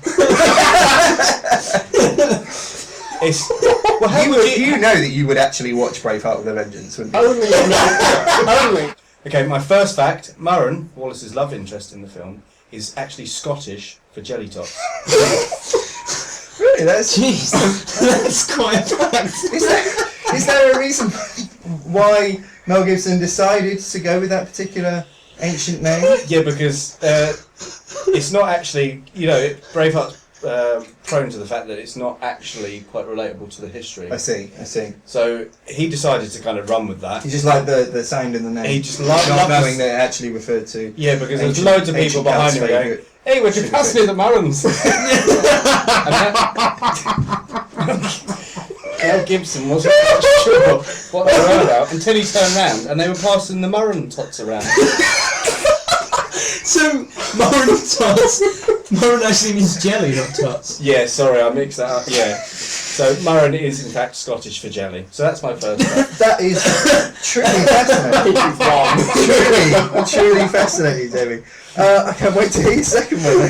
it's well, how would you... You know that you would actually watch Braveheart with a vengeance, wouldn't you? Only. Okay, my first fact, Murren, Wallace's love interest in the film, is actually Scottish for jelly tots. Really? That's... Jeez, that's quite a fact. Is there a reason why Mel Gibson decided to go with that particular ancient name? Yeah, because it's not actually, Braveheart's prone to the fact that it's not actually quite relatable to the history. I see. So he decided to kind of run with that. You just like the sound in the name. He just not loved knowing this- that it actually referred to. Yeah, because there's ancient- loads of people ancient behind him Celts going, favourite. "Hey, would you pass me the Murrens?" Mel Gibson wasn't quite sure what they were about until he turned around and they were passing the Murren tots around. So, Murren tots. Murren actually means jelly, not tots. Yeah, sorry, I mixed that up. Yeah. So Murren is in fact Scottish for jelly. So that's my first fact. That is truly fascinating. truly fascinating, Jamie. I can't wait to hear your second one.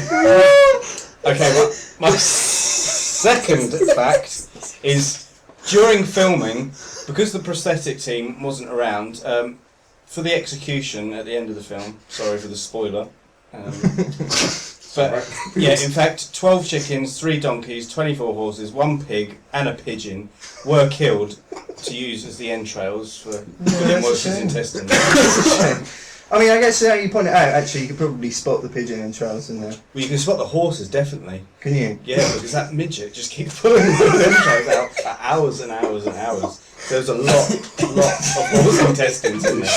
Okay, my second fact is during filming, because the prosthetic team wasn't around, for the execution at the end of the film, sorry for the spoiler, but yeah, in fact, 12 chickens, 3 donkeys, 24 horses, 1 pig and a pigeon were killed to use as the entrails for William Wallace's intestines. I mean, I guess now you point it out, actually, you could probably spot the pigeon entrails in there. Well, you can spot the horses, definitely. Can you? Yeah, because that midget just keeps pulling those entrails out for hours and hours and hours. There's a lot of horse intestines in there.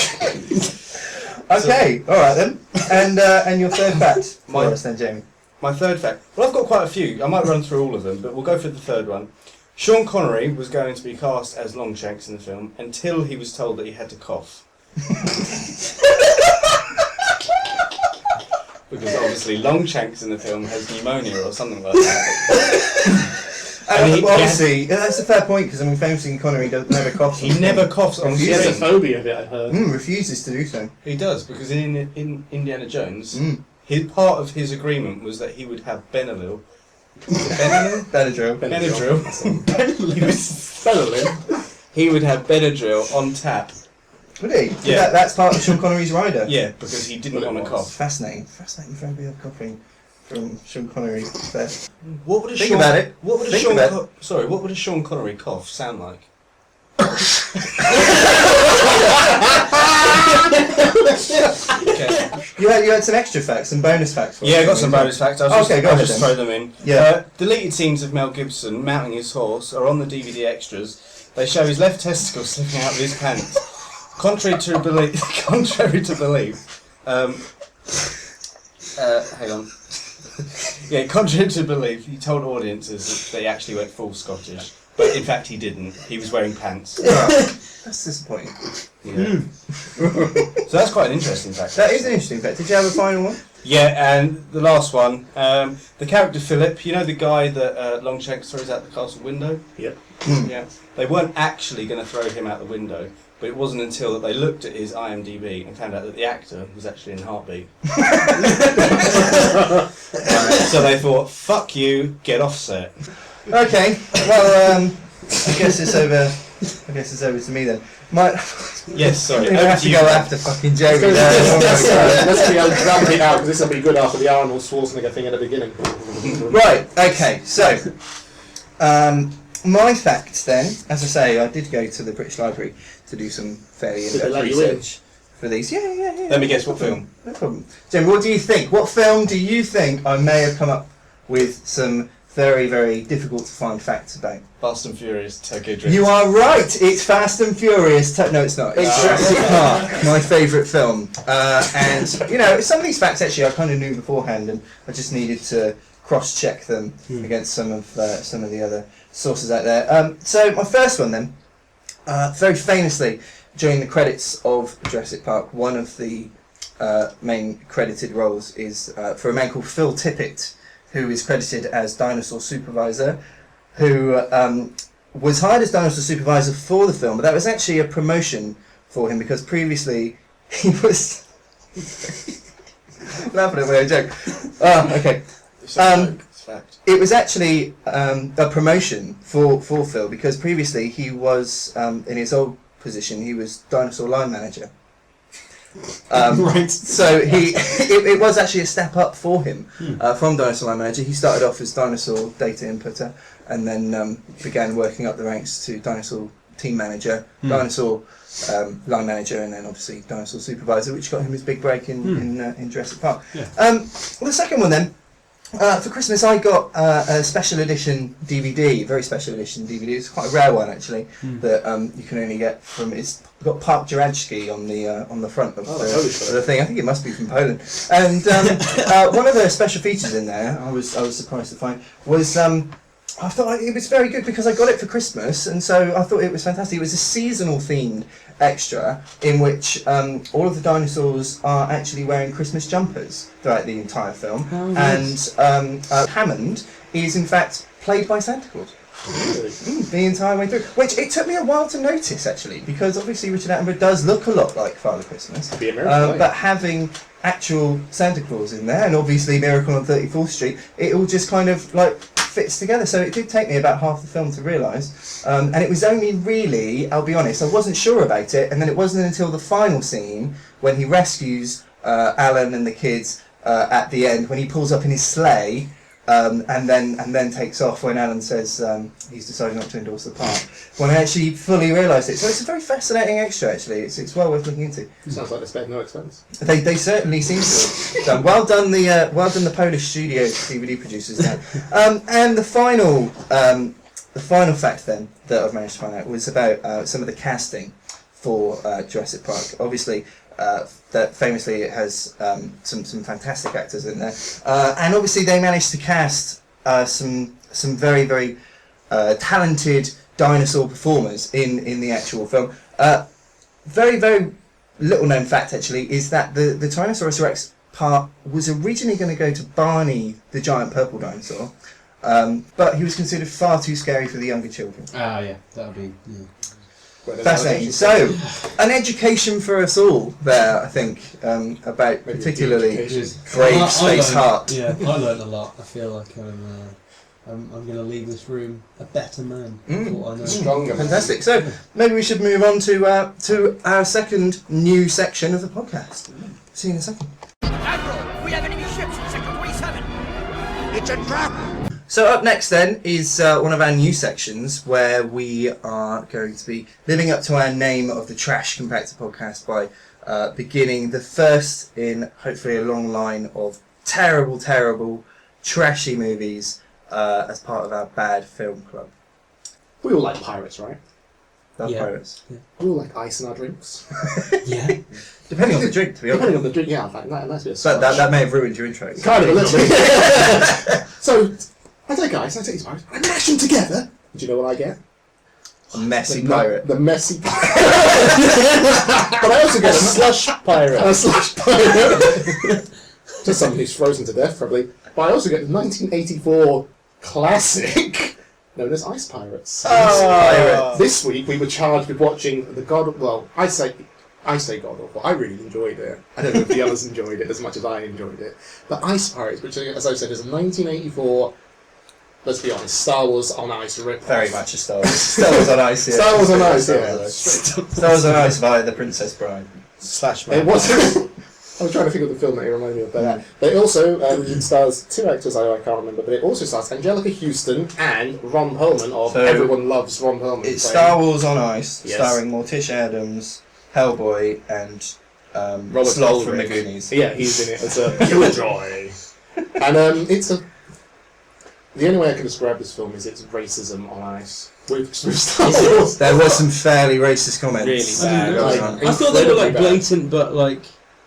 Okay, alright then. And your third fact for us then, Jamie. My third fact. Well, I've got quite a few. I might run through all of them, but we'll go for the third one. Sean Connery was going to be cast as Longshanks in the film until he was told that he had to cough. Because obviously Longshanks in the film has pneumonia or something like that. Well, obviously, that's a fair point, because I mean, famously Connery never coughs. He never coughs on He has a screen. phobia of it, I heard. Refuses to do so. He does, because in Indiana Jones, part of his agreement was that he would have Benadryl. Benadryl. He would have Benadryl on tap. Would he? Yeah. That's part of Sean Connery's rider. Yeah, because he didn't want to cough. Fascinating phobia of coughing from Sean Connery. There. What would a Think Sean, about it. What would a Think Sean about it. what would a Sean Connery cough sound like? Okay. You had some extra facts, some bonus facts. For Yeah, us, I got some didn't you? bonus facts. I'll Okay, go ahead just then. throw them in. Yeah. Deleted scenes of Mel Gibson mounting his horse are on the DVD extras. They show his left testicle slipping out of his pants. Contrary to belief, hang on. Yeah, contrary to belief, he told audiences that they actually went full Scottish. but in fact he didn't. He was wearing pants. That's disappointing. Yeah. So that's quite an interesting fact. That is an interesting fact. Did you have a final one? Yeah, and the last one, the character Philip, you know the guy that Longshanks throws out the castle window? Yep. Yeah. They weren't actually going to throw him out the window, but it wasn't until that they looked at his IMDb and found out that the actor was actually in Heartbeat. So they thought, fuck you, get off set. Okay, well, I guess it's over. I guess it's over to me then. Yes, sorry. I have to go after fucking Jamie. Let's be round it out because this will be good after the Arnold Schwarzenegger thing at the beginning. Right. Okay. So, my facts then, as I say, I did go to the British Library to do some fairly in-depth research for these. Yeah. Let me guess, what film? No problem. Jamie, what do you think? What film do you think I may have come up with some very, very difficult to find facts about? Fast and Furious, Tokyo Drift. You are right. It's Fast and Furious. No, it's not. It's Jurassic Park, my favourite film. And some of these facts actually I kind of knew beforehand, and I just needed to cross-check them against some of the other sources out there. So my first one then, very famously during the credits of Jurassic Park, one of the main credited roles is for a man called Phil Tippett, who is credited as Dinosaur Supervisor, who was hired as Dinosaur Supervisor for the film, but that was actually a promotion for him because previously he was... laughing at my own joke. Oh, okay. It was actually a promotion for Phil because previously he was, in his old position, he was Dinosaur Line Manager. Right. So it was actually a step up for him from Dinosaur Line Manager. He started off as Dinosaur Data Inputter and then began working up the ranks to Dinosaur Team Manager, Dinosaur Line Manager, and then obviously Dinosaur Supervisor, which got him his big break in Jurassic Park. Yeah. The second one then. For Christmas I got a special edition DVD, very special edition DVD. It's quite a rare one actually that you can only get from. It's got Park Jurajski on the front of the thing. I think it must be from Poland. And one of the special features in there, I was surprised to find, was I thought it was very good because I got it for Christmas, and so I thought it was fantastic. It was a seasonal themed extra in which all of the dinosaurs are actually wearing Christmas jumpers throughout the entire film, and Hammond is in fact played by Santa Claus. The entire way through, which it took me a while to notice actually, because obviously Richard Attenborough does look a lot like Father Christmas, but having actual Santa Claus in there, and obviously Miracle on 34th Street, it all just kind of like fits together. So it did take me about half the film to realise, and it was only really, I'll be honest, I wasn't sure about it, and then it wasn't until the final scene when he rescues Alan and the kids at the end, when he pulls up in his sleigh. And then takes off when Alan says he's decided not to endorse the park. When I actually fully realised it, so it's a very fascinating extra. Actually, it's well worth looking into. Sounds like they spared no expense. They certainly seem to have done. Well done the Polish studio DVD producers there. And the final fact then that I've managed to find out was about some of the casting for Jurassic Park. Obviously. That famously it has some fantastic actors in there, and obviously they managed to cast some very very talented dinosaur performers in the actual film. Very very little known fact actually is that the Tyrannosaurus Rex part was originally going to go to Barney the giant purple dinosaur, but he was considered far too scary for the younger children. Ah, yeah, that would be. Yeah. Fascinating. So, an education for us all there, I think, about Maybe particularly education. brave space heart. Yeah, I learned a lot. I feel like I'm going to leave this room a better man. What I know. Stronger. Fantastic. So, maybe we should move on to our second new section of the podcast. See you in a second. Admiral, we have enemy ships in Sector 47. It's a trap! So up next then is one of our new sections where we are going to be living up to our name of the Trash Compactor podcast by beginning the first in hopefully a long line of terrible, terrible, trashy movies as part of our Bad Film Club. We all like pirates, right? Love pirates. Yeah. We all like ice in our drinks. Yeah. Depending on the drink, to be honest. Depending on the drink, yeah, in fact, nice bit of But that may have ruined your intro. kind of a little bit. So, I take ice, I take these pirates, I mash them together. Do you know what I get? A messy pirate. The messy pirate. But I also get a slush pirate. A slush pirate. Just someone who's frozen to death, probably. But I also get the 1984 classic known as Ice Pirates. Pirate. This week we were charged with watching the God. Well, I say God awful. I really enjoyed it. I don't know if the others enjoyed it as much as I enjoyed it. But Ice Pirates, which, as I said, is a 1984. Let's be honest, Star Wars on Ice rip. Very much a Star Wars. Star Wars on Ice, yeah. Star Wars on Ice, yeah. Star Wars on Ice via The Princess Bride. Slash It was. I was trying to think of the film that it reminded me of. But it also stars two actors I can't remember, but it also stars Angelica Houston and Ron Perlman of So, Everyone Loves Ron Perlman. It's Star Wars on Ice, Yes. starring Morticia Adams, Hellboy, and Robert Sloth from the Ulrich. Goonies. Yeah, he's in it as a pure joy. And it's a. The only way I can describe this film is it's racism on ice. With Star Wars. There were some fairly racist comments. Really bad. going Like, on. I thought they were like Incredibly bad. blatant, but like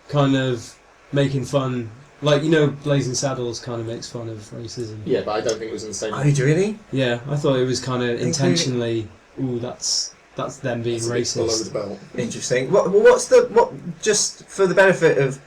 kind of making fun. Like, you know, Blazing Saddles kind of makes fun of racism. Yeah, but I don't think it was in the same. Oh, do you really? Yeah, I thought it was kind of intentionally. Ooh, that's them being Below the racist. belt. Interesting. What? Just for the benefit of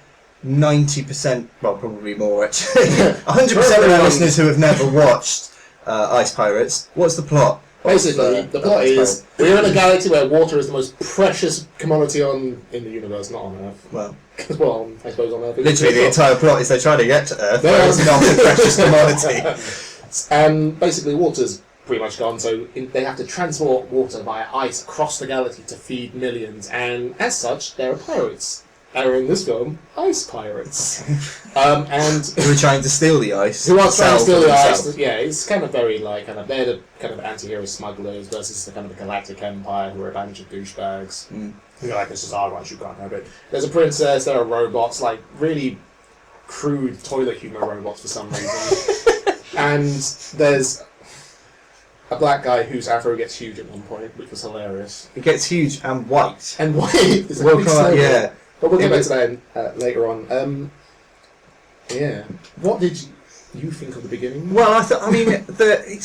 90%, well, probably more actually. 100% of our listeners who have never watched Ice Pirates. What's the plot? Basically, the plot is we're in a galaxy where water is the most precious commodity in the universe, not on Earth. Well, Well, I suppose on Earth. literally the entire plot is they try to get to Earth, but Yeah. it's not a precious commodity. And basically, water's pretty much gone, so they have to transport water via ice across the galaxy to feed millions, and as such, there are pirates. Are in this film, ice pirates. And Who are trying to steal the ice. who are trying to steal the ice. themselves. Yeah, it's kind of very like they're the kind of anti-hero smugglers versus the kind of the galactic empire who are a bunch of douchebags. Who are like, this is our rights, you can't have it. There's a princess, there are robots, like really crude toilet humor robots for some reason. And there's a black guy whose afro gets huge at one point, which was hilarious. It gets huge and white. And white is a Well, big come on, snowball. yeah. But we'll get It back to that later on. Yeah. What did you think of the beginning? Well, I mean, it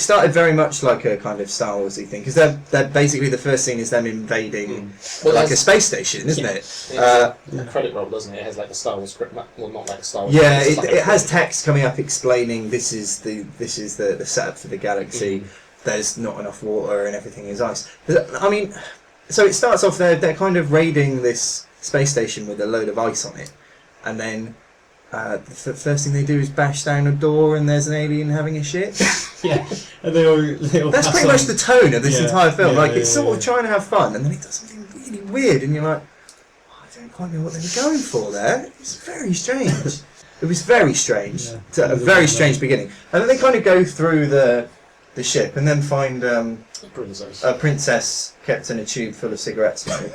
started very much like a kind of Star Warsy thing, because they're basically the first scene is them invading Well, like a that's- space station, isn't Yeah. it? A credit roll, doesn't it? It has like a Star Wars script. Well, not like a Star Wars. Yeah, it's like it a has credit. text coming up explaining this is the setup for the galaxy. There's not enough water and everything is ice. I mean, so it starts off they're kind of raiding this space station with a load of ice on it, and then the first thing they do is bash down a door and there's an alien having a shit. Yeah, and they all That's pass pretty on. much the tone of this Yeah, entire film. yeah, Like yeah, it's sort yeah. of trying to have fun, and then it does something really weird, and you're like, oh, I don't quite know what they were going for there. It's very strange. It was very strange. Yeah. It's a very strange beginning, and then they kind of go through the ship and then find Princess. a princess kept in a tube full of cigarette smoke.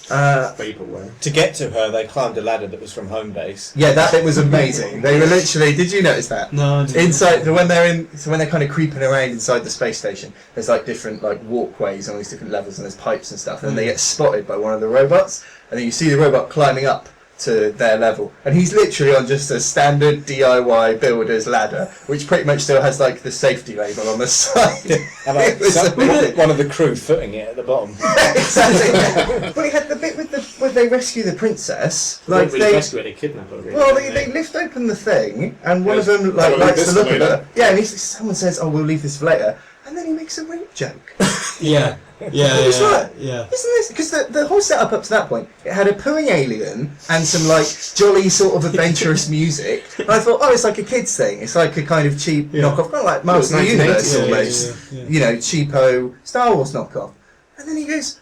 Vaporware. To get to her, they climbed a ladder that was from home base. Yeah, that bit was amazing. They were literally. Did you notice that? No, I didn't. Inside, when they're kind of creeping around inside the space station, there's like different like walkways on these different levels, and there's pipes and stuff. And then they get spotted by one of the robots, and then you see the robot climbing up to their level, and he's literally on just a standard DIY builder's ladder, which pretty much still has like the safety label on the side. And like, It was amazing. one of the crew footing it at the bottom. Exactly. But it had the bit where they rescue the princess. Like Like really they. rescue her, they kidnap her. Really, Well, don't they lift open the thing, and one of them I'll like leave likes this to look for at later. her. Yeah, and someone says, "Oh, we'll leave this for later," and then he makes a rape joke. Yeah, It's like, yeah. Isn't this because the whole setup up to that point? It had a pooing alien and some like jolly sort of adventurous music. And I thought, oh, it's like a kids thing. It's like a kind of cheap knockoff, kind of like Masters of the 1980s, Universe yeah, almost. yeah. You know, cheapo Star Wars knockoff. And then he goes,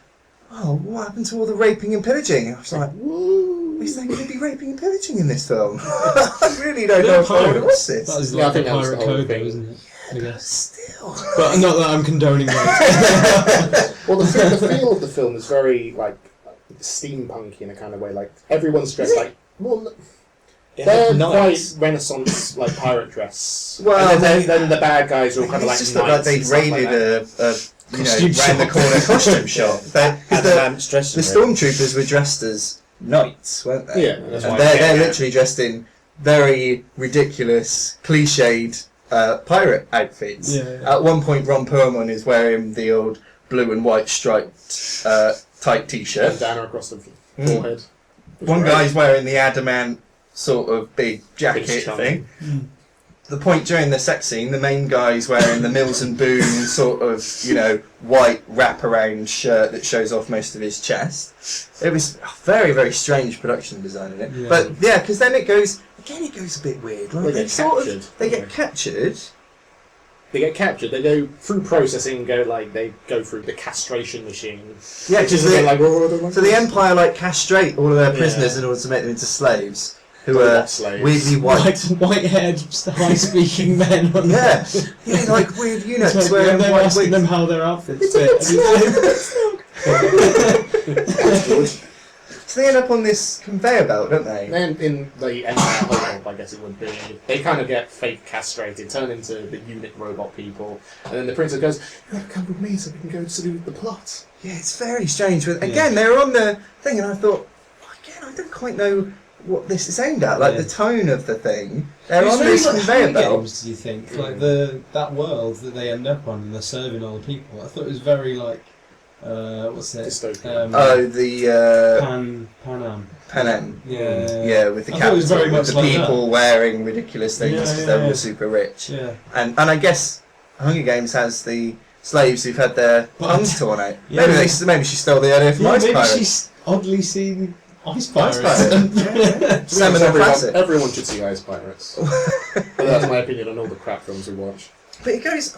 "Oh, what happened to all the raping and pillaging?" And I was like, is there going to be raping and pillaging in this film? I really don't know if I want to watch this. That was Yeah, I like think a that was pirate the whole code, though, thing. isn't it? I guess. Still. But not that I'm condoning that. Well, the feel of the film is very like steampunky in a kind of way. Like everyone's dressed like It they're had knights. quite Renaissance like pirate dress. Well, and then the bad guys are all kind of It like just looked like knights they'd and stuff like raided that. a Costume round the shop. corner costume shop. Because Adamant's the dressing room. stormtroopers were dressed as knights, weren't they? Yeah, that's and why they're yeah. literally dressed in very ridiculous, cliched pirate outfits. Yeah. At one point, Ron Perlman is wearing the old blue and white striped tight T-shirt. Bandana across the forehead. One guy's wearing the adamant sort of big jacket Prince Charming. thing. The point during the sex scene, the main guy's wearing the Mills and Boon sort of, white wraparound shirt that shows off most of his chest. It was a very, very strange production design in it. Yeah. But yeah, because then it goes a bit weird. Like, They get captured. They get captured. They get captured. They go through processing. They go through the castration machine. Yeah, Which is because a bit like, "Oh, I don't like so the this." Empire castrate all of their prisoners Yeah. in order to make them into slaves, who Robot are slaves. weirdly white. White-haired, high-speaking men. On Yeah, like weird eunuchs It's like, wearing they're white asking them wigs. how their outfits fit. So they end up on this conveyor belt, don't they? Then in the Empire Hold-Up, I guess it would be, they kind of get fake castrated, turn into the eunuch robot people, and then the princess goes, "You gotta come with me so we can go to the plot." Yeah, it's very strange. Again, they were on the thing, and I thought, I don't quite know what this is aimed at. Like the tone of the thing. They're It's on very this like conveyor Hunger belt. Games, do you think? Like that world that they end up on, and they're serving all the people. I thought it was very what's it? Dystopian. The Pan Am. Panem. Yeah. With the I thought it was very capital, with much the like people wearing ridiculous things because they're all super rich. Yeah. And I guess Hunger Games has the slaves who've had their tongues torn out. Yeah, maybe she stole the idea from Ice maybe Pirates. she's oddly seen Ice Pirates. Pirates. Seminal classic. Everyone should see Ice Pirates. But that's my opinion on all the crap films we watch. But it goes,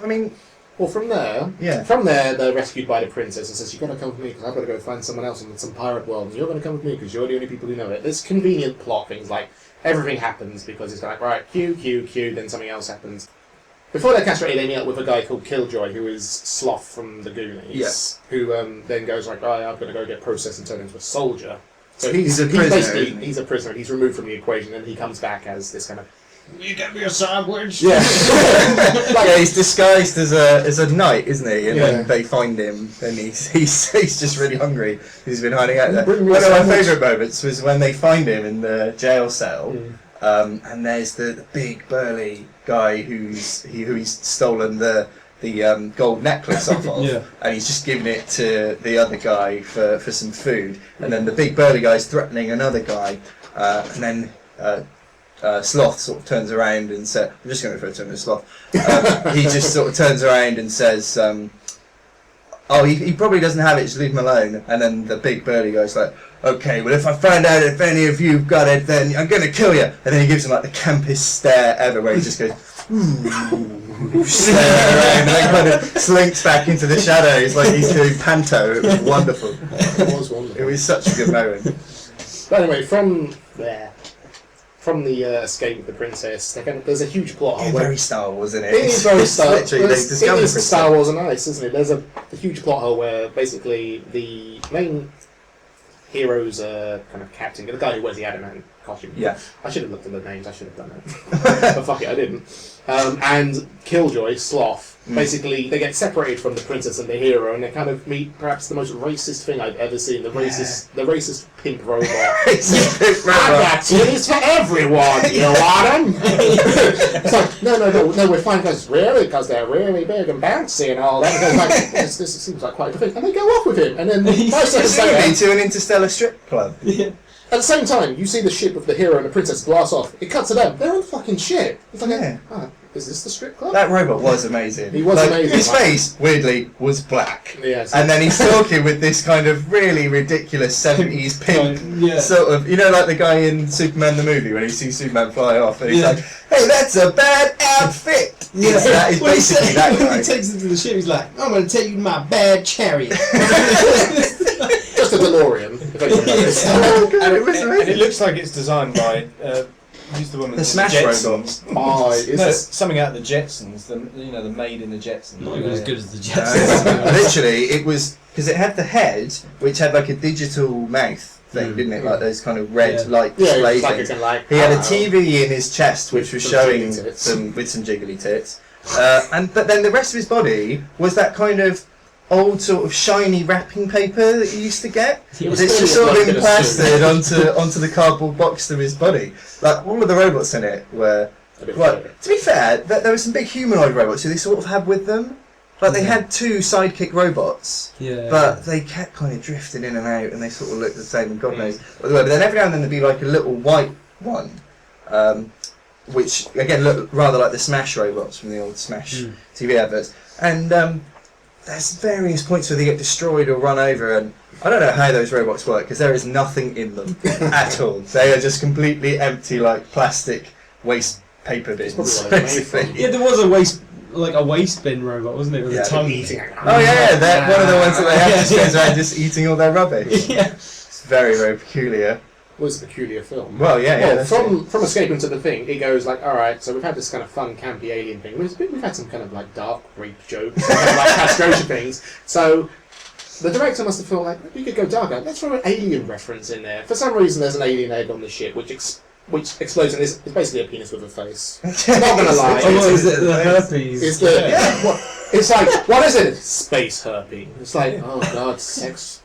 Well, from there, they're rescued by the princess and says, "You've got to come with me because I've got to go find someone else in some pirate world, and you're going to come with me because you're the only people who know it." There's convenient plot things like everything happens because it's like, right, Q, then something else happens. Before they're castrated, they meet up with a guy called Killjoy, who is Sloth from the Goonies, who then goes like, "Right, I've got to go get processed and turned into a soldier." So he's a prisoner. He's a prisoner. He's removed from the equation, and he comes back as this kind of. You get me a sandwich? Yeah. He's disguised as a knight, isn't he? And then they find him, and he's just really hungry. He's been hiding out there. One of my favourite moments was when they find him in the jail cell, and there's the big burly guy who he's stolen the gold necklace off of, and he's just giving it to the other guy for some food, and then the big burly guy's threatening another guy, and then. Sloth sort of turns around and says, I'm just going to refer to him as Sloth. He just sort of turns around and says, he probably doesn't have it, just leave him alone. And then the big burly guy's like, okay, well if I find out if any of you've got it, then I'm going to kill you. And then he gives him the campest stare ever, where he just goes, stare around, and then kind of slinks back into the shadows like he's doing panto. It was wonderful. It was wonderful. It was such a good moment. But anyway, from the escape of the princess, there's a huge plot hole. Very Star Wars, isn't it? It is very Star Wars. Literally, they discovered It is the Star Wars and Ice, isn't it? There's a huge plot hole where basically the main hero's kind of captain, the guy who wears the adamant costume. Yeah. I should have looked at the names. I should have done it. But fuck it, I didn't. And Killjoy, Sloth. Basically, they get separated from the princess and the hero, and they kind of meet perhaps the most racist thing I've ever seen. The racist pimp robot. I've got titties for everyone. You want them? It's like, no, we're fine because they're really big and bouncy and all that. And like, this seems like quite a good thing. And they go off with him, and then 5 seconds later, to an interstellar strip club. at the same time, you see the ship of the hero and the princess blast off. It cuts to them. They're on the fucking ship. It's like, is this the strip club? That robot was amazing. He was amazing. His face, weirdly, was black. Yes. And then he's talking with this kind of really ridiculous 70s pimp sort of, like the guy in Superman the movie when he sees Superman fly off and he's like, hey, that's a bad outfit. Yeah. That is basically that when guy. he takes him to the ship, he's like, I'm going to take you to my bad chariot. Just a DeLorean. It was and it looks like it's designed by who's the woman? The Smash Jetsons. Something out of the Jetsons. The maid in the Jetsons. Not even as good as the Jetsons. Literally, it was because it had the head, which had a digital mouth thing, didn't it? Like those kind of red light display things. He had a TV in his chest, which was showing with some jiggly tits. But then the rest of his body was that kind of old sort of shiny wrapping paper that you used to get. It's just sort of plastered onto the cardboard box of his body. Like all of the robots in it were a bit Well, further. to be fair, there were some big humanoid robots who they sort of had with them. Like they had 2 sidekick robots, Yeah. but they kept kind of drifting in and out, and they sort of looked the same. And God knows what they were. But then every now and then there'd be like a little white one, which again looked rather like the Smash robots from the old Smash TV adverts. And there's various points where they get destroyed or run over, and I don't know how those robots work because there is nothing in them at all. They are just completely empty, like plastic waste paper bins. Probably what they're made Basically. from. Yeah, there was a waste bin robot, wasn't it? With Yeah, a tongue. Eating. Oh yeah, they're one of the ones that they have just goes around just eating all their rubbish. Yeah. It's very, very peculiar. Was a peculiar film. Well, yeah, yeah. Well, that's from Escape into the Thing, it goes like, all right, so we've had this kind of fun, campy alien thing. We've had some kind of like dark rape jokes, kind of like Castrosha things. So the director must have felt like we could go darker. Let's throw an alien reference in there. For some reason, there's an alien egg on the ship, which explodes, and it's basically a penis with a face. I'm not gonna lie. Oh, what is it? The herpes. It's the it's like, what is it? Space herpes. It's like, oh god, sex.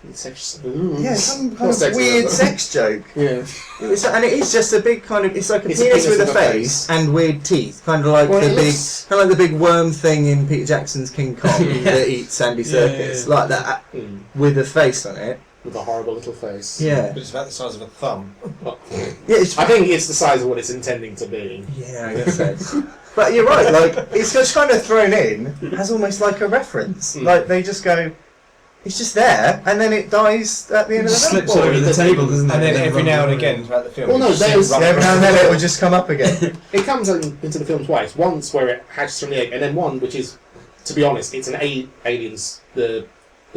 Ooh. Yeah, some kind What of sex weird is it? sex joke. Yeah. And it is just a big kind of. It's like a It's a penis penis with a with a face and weird teeth, kind of like Well, the it big, looks- kind of like the big worm thing in Peter Jackson's King Kong that eats Andy Serkis, yeah. like that, with a face on it. With a horrible little face. Yeah, But it's about the size of a thumb. yeah, it's, I think it's the size of what it's intending to be. yeah, I guess so. But you're right, like it's just kind of thrown in as almost like a reference. Like they just go, it's just there, and then it dies at the end of the Just film. slips over the table, doesn't it? And then every runs now and away. again throughout the film, Well, no, you see there's- it run Yeah, every now and around. then it will just come up again. It comes into the film twice. Once where it hatches from the egg, and then one which is, to be honest, it's an aliens the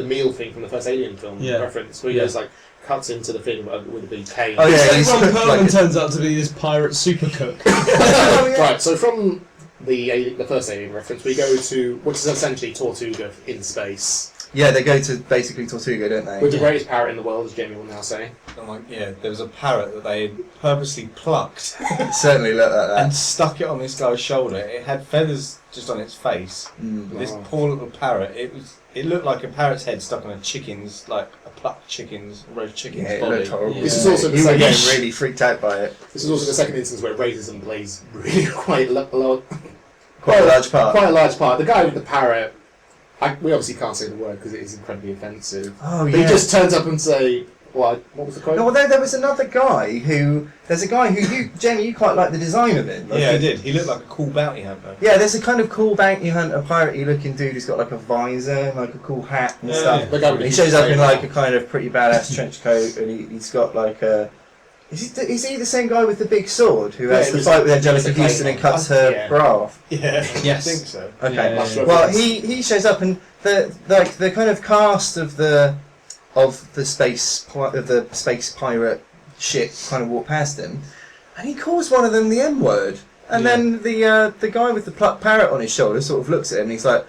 meal thing from the first Alien film reference, where he goes like cuts into the thing with a big cane. Oh, yeah, It's he's like Ron cooked Perlman like a- turns out to be this pirate super cook. Right. So from the first Alien reference, we go to which is essentially Tortuga in space. Yeah, they go to basically Tortuga, don't they? With the greatest parrot in the world, as Jamie will now say. I'm like, yeah, there was a parrot that they had purposely plucked It certainly looked like that. and stuck it on this guy's shoulder. It had feathers just on its face. This Wow. poor little parrot. It looked like a parrot's head stuck on a chicken's, like a plucked roast chicken's Yeah, it body. looked horrible. Yeah. This is also the You were second. getting really freaked out by it. This is also the second instance where racism plays really quite Quite a large part. Quite a large part. The guy with the parrot. We obviously can't say the word because it is incredibly offensive. Oh, But yeah. he just turns up and say, "What was the quote?" No, well, there was another guy who... There's a guy who you... Jamie, you quite like the design of him. Like, Yeah, I did. He looked like a cool bounty hunter. Yeah, there's a kind of cool bounty hunter, piratey looking dude who's got like a visor, like a cool hat and stuff. The guy with And he the shows up in huge like a kind of pretty badass trench coat, and he's got like a... Is he the same guy with the big sword who has Yeah, the he's fight with the- Angelica he's the Houston and claymore. cuts her Yeah. bra off? Yeah, Yes. I think so. Okay. Yeah, yeah, yeah. Well, he shows up, and the kind of cast of the space pirate ship kind of walk past him, and he calls one of them the M word, and then the guy with the plucked parrot on his shoulder sort of looks at him, and he's like,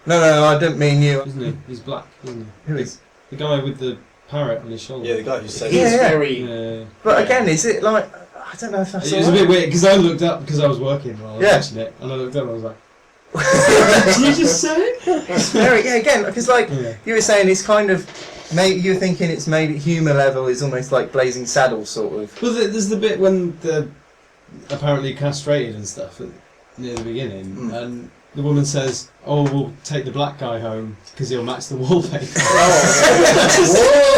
"No, I didn't mean you." Isn't he? He's black, isn't he? Who is? The guy with the parrot on his shoulder. Yeah, the guy who said He's Yeah. very. Yeah. But again, is it like I don't know if that's It was a alright. bit weird because I looked up because I was working while I was Yeah. watching it, and I looked up and I was like, "Did you just say?" It's very again because like Yeah. you were saying, it's kind of maybe you're thinking it's maybe humour level is almost like Blazing Saddles sort of. Well, there's the bit when they're apparently castrated and stuff near the beginning, and the woman says, "Oh, we'll take the black guy home because he'll match the wallpaper."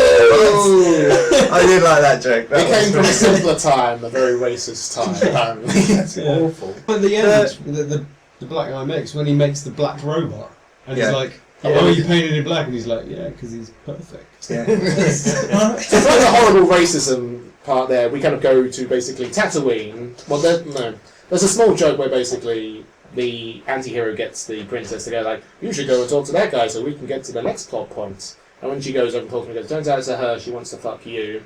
Whoa! I did like that joke. That It came was from a pretty- simpler time, a very racist time, apparently. That's Yeah. awful. But the end, the black guy makes when he makes the black robot, and Yeah. he's like, Yeah. "Oh, you painted him black," and he's like, "Yeah, because he's perfect." Yeah. So from the horrible racism part there, we kind of go to basically Tatooine. Well, there's a small joke where basically the anti-hero gets the princess to go like, "You should go and talk to that guy so we can get to the next plot point." And when she goes over and talks to him, it turns out it's her, she wants to fuck you.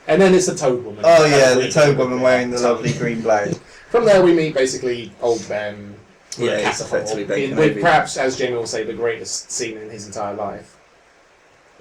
And then it's the Toad Woman. Oh yeah, the Really Toad good Woman with wearing the that. lovely green blouse. From there we meet basically Old Ben. with Yeah, a he's catapult, effectively Ben with Kenobi. perhaps, as Jamie will say, the greatest scene in his entire life.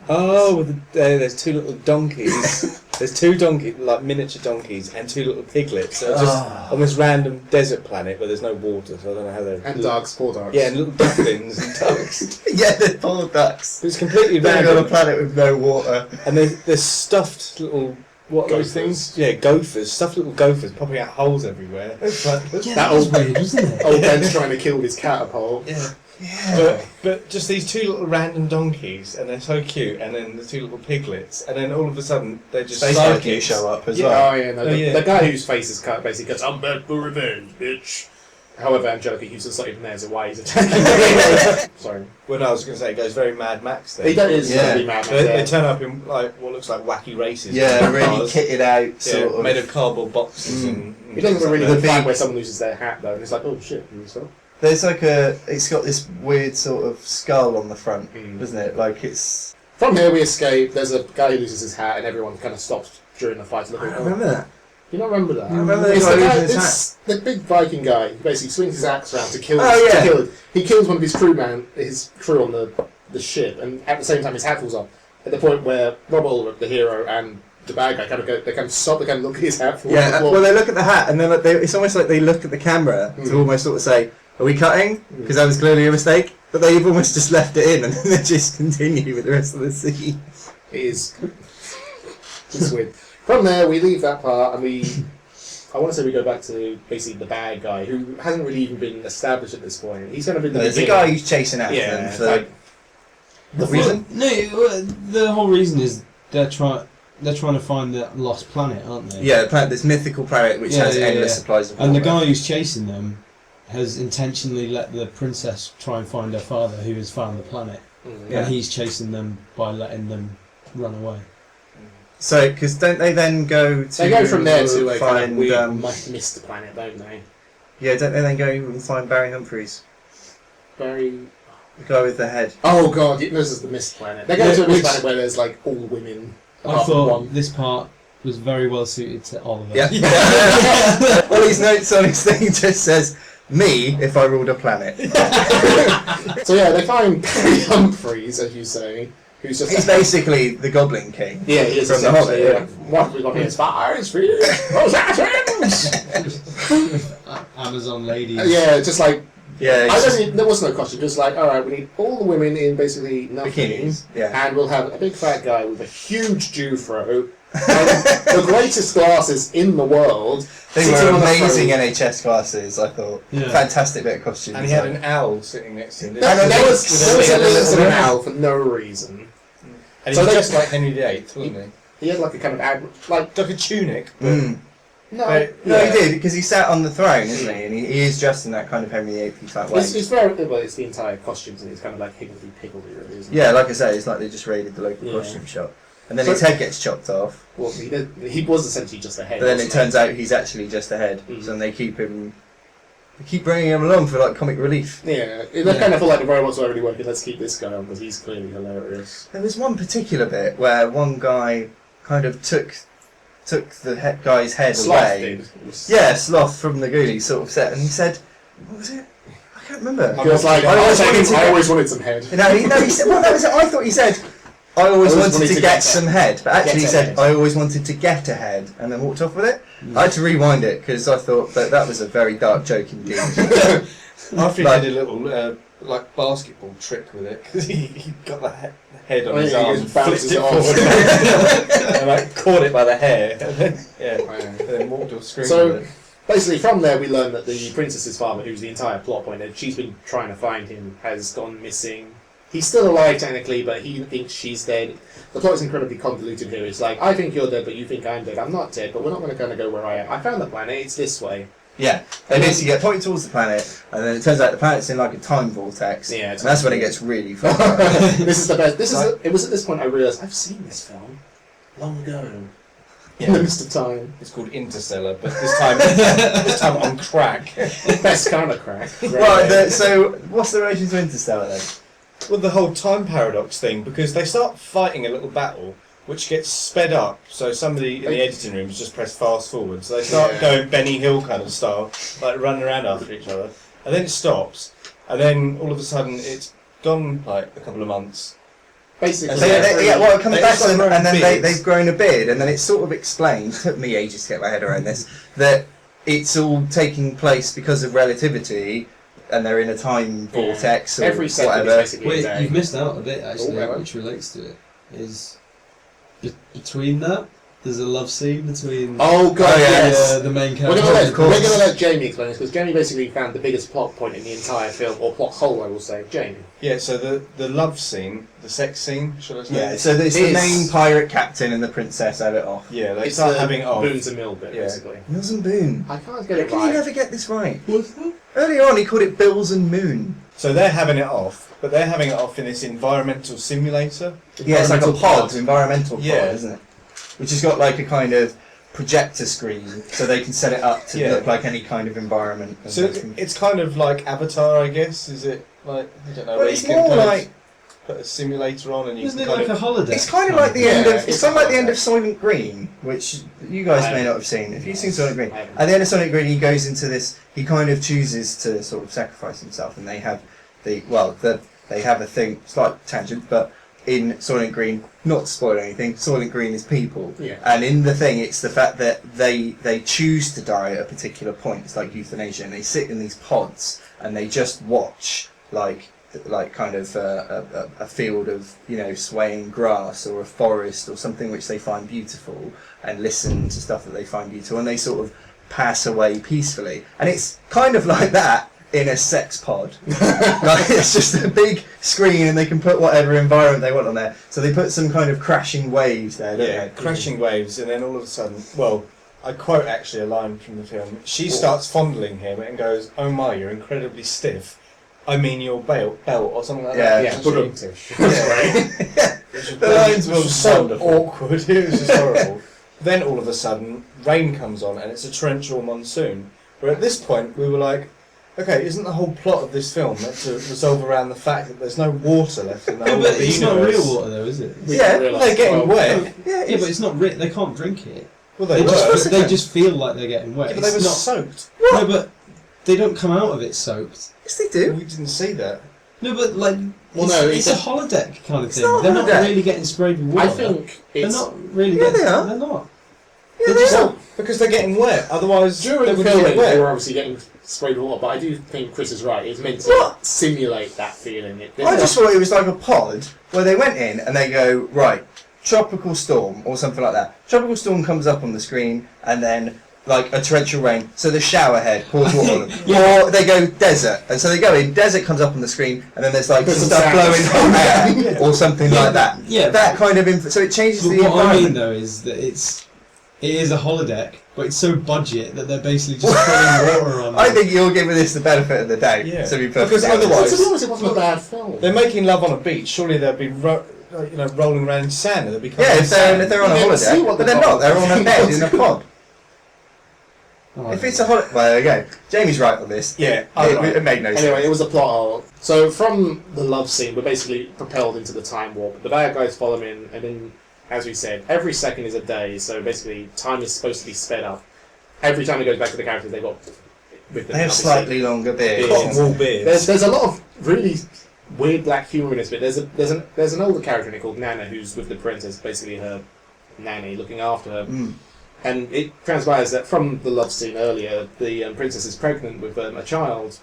Oh, there's two little donkeys. There's two like miniature donkeys, and two little piglets. So just on this random desert planet where there's no water, so I don't know how they're. And dogs, poor dogs. Yeah, and little ducklings and ducks. Yeah, they're poor ducks. It's completely Living on a random. planet with no water. And there's stuffed little What are those Gophers. things? Yeah, gophers. Stuffed little gophers popping out holes everywhere. It's like, Yeah, That that was old- weird, wasn't it? Old Ben's trying to kill his catapult. yeah. But just these two little random donkeys, and they're so cute, and then the two little piglets, and then all of a sudden they're just Space sidekicks. Monkey show up as Yeah. well. Oh yeah, no, the guy whose face is cut basically goes, "I'm back for revenge, bitch." However, Angelica Houston's not even there, so why he's attacking? Sorry. Well, no, I was going to say it goes very Mad Max there. He is Yeah. really mad. They turn up in like what looks like wacky races. Yeah, with really cars. kitted out, Yeah, sort of. made of cardboard boxes Mm. and. He doesn't have a really The good fight big- where someone loses their hat though, and it's like, oh shit, you saw? There's like it's got this weird sort of skull on the front, Mm. doesn't it? Like it's. From here we escape. There's a guy who loses his hat, and everyone kind of stops during the fight to look I at don't remember that. You don't remember that? I remember the It's guy the, guy, losing his it's the big Viking guy who basically swings his axe around to kill. Oh, yeah. To kill it. He kills one of his crew on the ship, and at the same time his hat falls off. At the point where Rob Ulrich, the hero, and the bad guy they kind of stop, they kind of look at his hat. Fall on the Yeah, floor. well, they look at the hat, and then like, it's almost like they look at the camera to almost sort of say, "Are we cutting?" Because that was clearly a mistake. But they've almost just left it in, and then they just continue with the rest of the scene. It is. It's weird. From there, we leave that part, and I want to say we go back to basically the bad guy, who hasn't really even been established at this point. He's going to be the There's a beginning. guy who's chasing after Yeah, them for like- the reason. No, the whole reason is they're trying to find the lost planet, aren't they? Yeah, the planet, this mythical planet which Yeah, has yeah, endless yeah. supplies of And the water. guy who's chasing them has intentionally let the princess try and find her father, who has found the planet, Yeah. and he's chasing them by letting them run away. So, because don't they then go to They go from there to a kind find of weird missed planet, don't they? yeah, don't they then go and find Barry Humphries, Very. the guy with the head? Oh god, this is the missed planet. They go Yeah, to a missed which- planet where there's like all women. I apart from thought one. this part was very well suited to Oliver. Yeah. All his notes on his thing just says, "Me if I ruled a planet." So yeah, they find Barry Humphries, as you say, who's just. He's basically the Goblin King. Yeah, he is from the essentially, Hobbit. yeah. What have we got here? Spies, assassins! Amazon ladies. Yeah, just like. Yeah, I it's don't need, there was no costume, just like, alright, we need all the women in basically nothing. bikinis. Yeah. And we'll have a big fat guy with a huge Jew throat, the greatest glasses in the world. They sitting were on a amazing throne. NHS glasses, I thought. Yeah. Fantastic bit of costume. And he had design. an owl sitting next to him. And there was With a a lizard little- and an owl for no reason. And So he was they- just like Henry VIII, wasn't he? He had like a kind of like Like a tunic. But Mm. no, No, yeah. he did, because he sat on the throne, isn't he? And he is dressed in that kind of Henry VIII type way. It's very well. It's the entire costumes, and it's kind of like higgledy piggledy, really, isn't it? Yeah, like I say, it's like they just raided the local Yeah. costume shop. And then So- his head gets chopped off. Well, he was essentially just a head. But then it wasn't turns out he's actually just a head. Mm. So they keep bringing him along for like comic relief. Yeah, they kind of feel like the robots are already working. Let's keep this guy on because he's clearly hilarious. There was one particular bit where one guy kind of took the guy's head Sloth away. did. Yeah, Sloth from the Goonies sort of set, and he said, "What was it? I can't remember." He was like, I always wanted to I get- always wanted some head. No, he said, well, that was it. I thought he said, I always wanted to get some head. But actually he Get a said, head. I always wanted to get a head, and then walked off with it. I had to rewind it, because I thought that was a very dark joke indeed. After he Like- did a little like basketball trick with it, because he got the head on Oh, his yeah, he arm, just flipped bounces it it off. forward, and like caught it by the hair, and then, Yeah. and then walked off screen So- with it. Basically, from there, we learn that the princess's father, who's the entire plot point, and she's been trying to find him, has gone missing. He's still alive technically, but he thinks she's dead. The plot is incredibly convoluted here. It's like, I think you're dead, but you think I'm dead. I'm not dead, but we're not going to kind of go where I am. I found the planet. It's this way. Yeah, they basically get pointed towards the planet, and then it turns out the planet's in like a time vortex. Yeah, and that's when it gets really fun. This is the best. It was at this point I realised I've seen this film long ago. In the midst of time. It's called Interstellar, but this time on crack. Best kind of crack. Right, so what's the relation to Interstellar then? Well, the whole time paradox thing, because they start fighting a little battle, which gets sped up, so somebody in the editing room has just pressed fast forward, so they start going Benny Hill kind of style, like running around after each other, and then it stops, and then all of a sudden it's gone like a couple of months. Basically, Well, it comes They back to start them, growing and then beards. they've grown a beard, and then it's sort of explained, took me ages to get my head around this, that it's all taking place because of relativity, and they're in a time vortex or Every second is whatever. basically a Wait, day. you've missed out a bit actually, Oh, have I? which relates to it. Is between that, there's a love scene between Oh god, yes. the main We're character. gonna let Jamie explain this because Jamie basically found the biggest plot point in the entire film, or plot hole, I will say. Jamie. Yeah, so the love scene, the sex scene, should I say? Yeah, so it's the main pirate captain and the princess have it off. Yeah, they It's start the having it off. Boons and Mill bit, Yeah. basically. Mills and Boone. I can't How get it can you right. never get this right? What's that? Earlier on, he called it Bills and Moon. So they're having it off, but they're having it off in this environmental simulator. Yeah, it's like a Environmental pod, environmental Yeah. pod, isn't it? Which has got like a kind of projector screen, so they can set it up to Yeah. look like any kind of environment. And So they can- it's kind of like Avatar, I guess. Is it like, I don't know, well, where it's you can more kind like of put a simulator on and you Isn't can it kind like a holodeck? it's kind of like the end Yeah, of it's it's kind of like the a end of holodeck. Silent Green, which you guys I may haven't. not have seen. If you've seen Silent Green, I haven't. at the end of Silent Green, he goes into this. He kind of chooses to sort of sacrifice himself, and they have they have a thing. Slight tangent, but in Soylent Green, not to spoil anything, Soylent Green is people. Yeah. And in the thing, it's the fact that they choose to die at a particular point. It's like euthanasia, and they sit in these pods and they just watch like kind of a field of swaying grass or a forest or something which they find beautiful, and listen to stuff that they find beautiful, and they sort of pass away peacefully. And it's kind of like that in a sex pod. Like, it's just a big screen and they can put whatever environment they want on there. So they put some kind of crashing waves there, don't yeah, they? crashing waves, and then all of a sudden, well, I quote actually a line from the film. She starts fondling him and goes, "Oh my, you're incredibly stiff. I mean your belt or something like Yeah, that." Yeah, Doesn't she? British. The lines were so wonderful. awkward. It was just horrible. Then all of a sudden, rain comes on, and it's a torrential monsoon. Where at this point we were like, okay, isn't the whole plot of this film meant to resolve around the fact that there's no water left in the whole But of the it's not universe? real water though, is it? Yeah, Well, they're getting wet. Yeah, Yeah, but it's not. They can't drink it. Well, They they were. just, they just feel like they're getting wet. Yeah, but they were It's not. soaked. No, but they don't come out of it soaked. yes, they do. We didn't see that. No, but like, Well, it's, no, it's it's a holodeck kind of It's thing. not a They're not holodeck. really getting sprayed with water. I think they're it's not really. Yeah, getting, they are. They're not. Yeah, They're they just are. not. Because they're getting wet. Otherwise, they during would filming. get They wet. were obviously getting sprayed with water, but I do think Chris is right. It's meant to What? simulate that feeling. I just thought it was like a pod where they went in and they go, right, tropical storm or something like that. Tropical storm comes up on the screen and then like a torrential rain, so the shower head pours water on them. Yeah. Or they go desert, and so they go in, desert comes up on the screen and then there's like There's some some stuff sand. blowing hot air or something Yeah, like that. yeah. That kind of so it changes But the what I mean environment. though is that it is a holodeck, but it's so budget that they're basically just pouring water on. I it. think you're giving this the benefit of the doubt. Yeah. To be Because perfectly honest. otherwise- To be honest, it wasn't a bad film. They're making love on a beach. Surely they'd be rolling around in sand. They'd be covered Yeah, in if they're on a You never see holiday, what but the they're pod- not. They're on a bed in a pod. Oh, If it's a holiday, well, there you go. Jamie's right on this. Yeah, It made no Anyway, sense. it was a plot hole. So from the love scene, we're basically propelled into the time warp. The bad guys follow him in, and then, as we said, every second is a day. So basically, time is supposed to be sped up. Every time it goes back to the characters, they got with them. They have obviously. slightly longer beards. Cotton wool beards. There's a lot of really weird black humour in this bit. There's an older character in it called Nana who's with the princess, basically her nanny, looking after her. Mm. And it transpires that from the love scene earlier, the princess is pregnant with a child.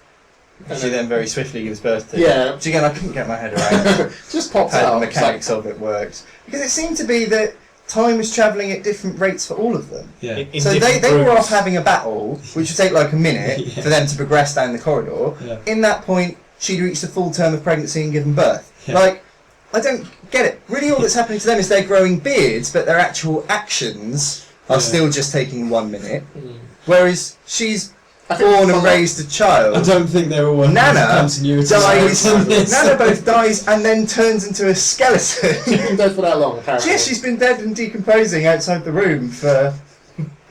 And She then very swiftly gives birth to. Yeah. Which again, I couldn't get my head around just pops how out. the mechanics of it worked. Because it seemed to be that time was travelling at different rates for all of them. yeah. In So different they were groups. off having a battle, which would take like a minute Yeah. for them to progress down the corridor. Yeah. In that point, she'd reached the full term of pregnancy and given birth. Yeah. Like, I don't get it. Really, all that's happening to them is they're growing beards, but their actual actions are Yeah. still just taking 1 minute. Mm. Whereas she's I think born and from raised a child. I don't think they were working Nana continuity. dies. on this. Nana both dies and then turns into a skeleton. She's been dead for that long, apparently. Yes, she's been dead and decomposing outside the room for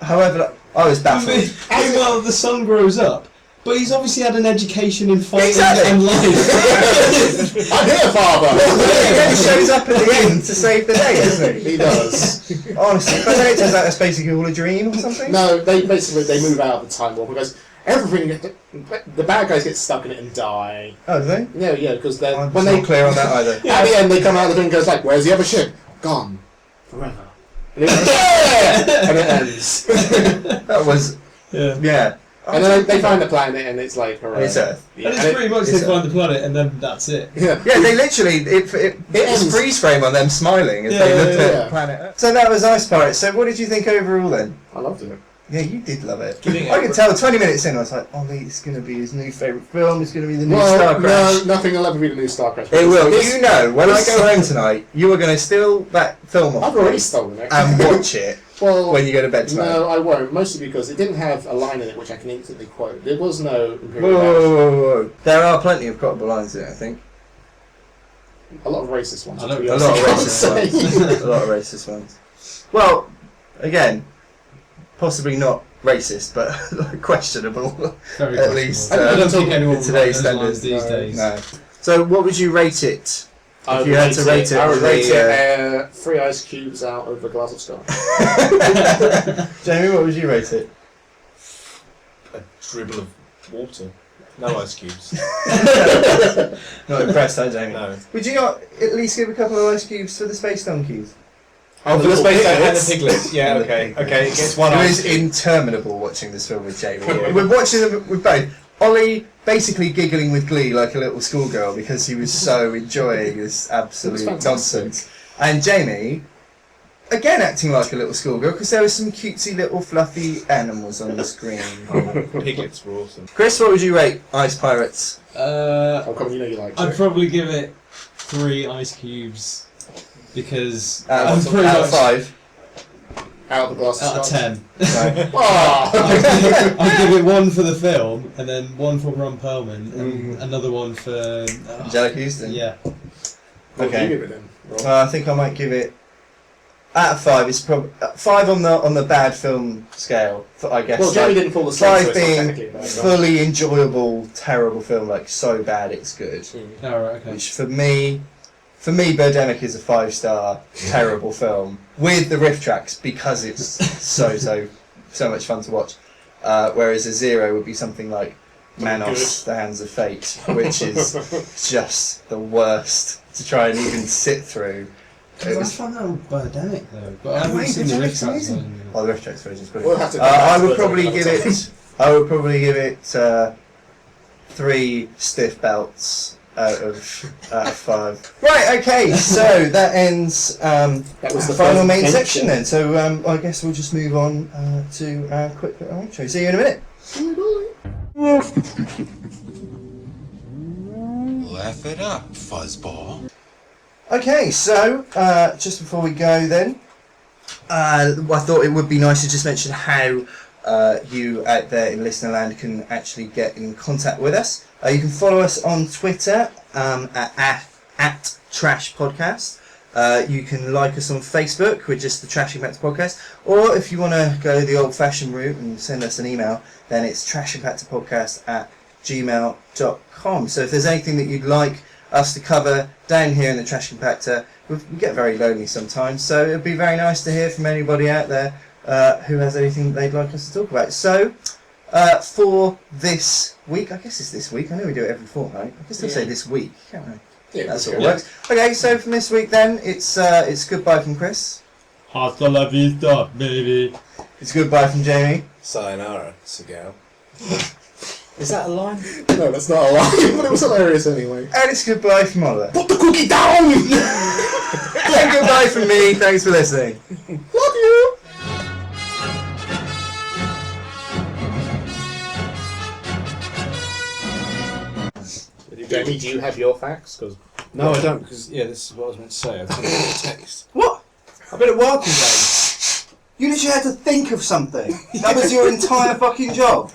however long. I was baffled. Meanwhile, the son grows up, but he's obviously had an education in fighting Exactly. and life. I'm here, father! He only shows up at the end to save the day, doesn't he? He does. Honestly, but then it turns out that's basically all a dream or something. No, they move out of the time warp because everything. The bad guys get stuck in it and die. Oh, do they? Yeah, because they I'm when not they clear on that either. at the end they come out of the thing and goes like, "Where's the other ship? Gone forever." And it, yeah! And it ends. That was Yeah. yeah. And then they find the planet, and it's like, hooray. It's Earth. Yeah, And and it's pretty much it's they find the planet and then that's it. yeah. Yeah, they literally it's ends. freeze frame on them smiling as Yeah, they yeah, look yeah, at yeah. planet Earth. So that was Ice Pirates. So what did you think overall then? I loved it. Yeah, you did love it. Giving I it- could tell 20 minutes in, I was like, Ollie, it's going to be his new favourite film, it's going to be the new Well, Star Crash. no, nothing will ever be the new Star Crash. It will. This- You know, when I this- go home tonight, you are going to steal that film off I've me already stolen it. and watch it Well, when you go to bed tonight. no, I won't. Mostly because it didn't have a line in it which I can instantly quote. There was no Whoa, Imperial whoa, March. whoa, whoa, whoa. There are plenty of quotable lines in it, I think. A lot of racist ones. I don't- to be A honest, lot of I can't racist say. ones. A lot of racist ones. Well, again, possibly not racist, but questionable. Very At questionable. least, I don't think in anyone would today's write those lines standards. these days. No. So, what would you rate it? I If would you had to rate it, I would with rate the, it 3 ice cubes out of a glass of Star. Jamie, what would you rate it? A dribble of water. No ice cubes. Not impressed, huh, Jamie? No. Would you not at least give a couple of ice cubes for the space donkeys? Oh, for the little space and the piglets. piglets. Yeah, And the okay. piglets. Okay, it gets one It ice was cube. interminable watching this film with Jamie. Yeah. We're watching them with both. Ollie basically giggling with glee like a little schoolgirl because he was so enjoying this absolute fantastic. nonsense. And Jamie, again acting like a little schoolgirl because there were some cutesy little fluffy animals on the screen. Piglets were awesome. Chris, what would you rate Ice Pirates? Oh, come on, you know you like I'd it. probably give it 3 ice cubes because Out I'm of, pretty out much of 5? Out of the glass of out of Star. 10. Right. Oh! I'd give it 1 for the film, and then 1 for Ron Perlman, and another 1 for Angelica Houston? yeah. What would Okay. you give it then, Rob? I think I might give it out of 5. It's probably 5 on the bad film scale. I guess. Well, Jamie like, didn't pull the string, so 5 it's not being technically a bad film. fully enjoyable, terrible film, like so bad it's good. Oh, right, okay. Which for me, Birdemic is a 5-star terrible film with the riff tracks because it's so much fun to watch. Whereas a 0 would be something like Manos, The Hands of Fate, which is just the worst to try and even sit through. It I was, found that on Biodemic though, but I Oh, haven't mate, seen the Biodemic's riff tracks amazing. on it. oh, the riff tracks version is We'll brilliant. have to come back I to would it probably another give time. it. I would probably give it 3 stiff belts out of 5. Right. Okay. So that ends That was the the final first main mention. section then. So I guess we'll just move on to our quick little intro. See you in a minute. Laugh it up, fuzzball. Okay, so just before we go then, I thought it would be nice to just mention how you out there in listener land can actually get in contact with us. You can follow us on Twitter at Trash Podcast. You can like us on Facebook with just the Trash Impact Podcast, or if you want to go the old-fashioned route and send us an email, then it's trashimpactorpodcast@gmail.com. So if there's anything that you'd like us to cover down here in the Trash Compactor, we get very lonely sometimes, so it'd be very nice to hear from anybody out there who has anything they'd like us to talk about. So for this week, I guess it's this week, I know we do it every fortnight, I can still say this week, can't I? Yeah, That's okay. what works. Okay, so from this week then, it's goodbye from Chris. Hasta la vista, baby. It's goodbye from Jamie. Sayonara, Seagal. Is that a line? No, that's not a lie, but it was hilarious anyway. And it's goodbye from Oliver. Put the cookie down! And goodbye from me. Thanks for listening. Love you! Jamie, do you have your facts? Because No, I don't, because, yeah, this is what I was meant to say. I think it's a text. What? I've been at work all day. You literally had to think of something. That was your entire fucking job.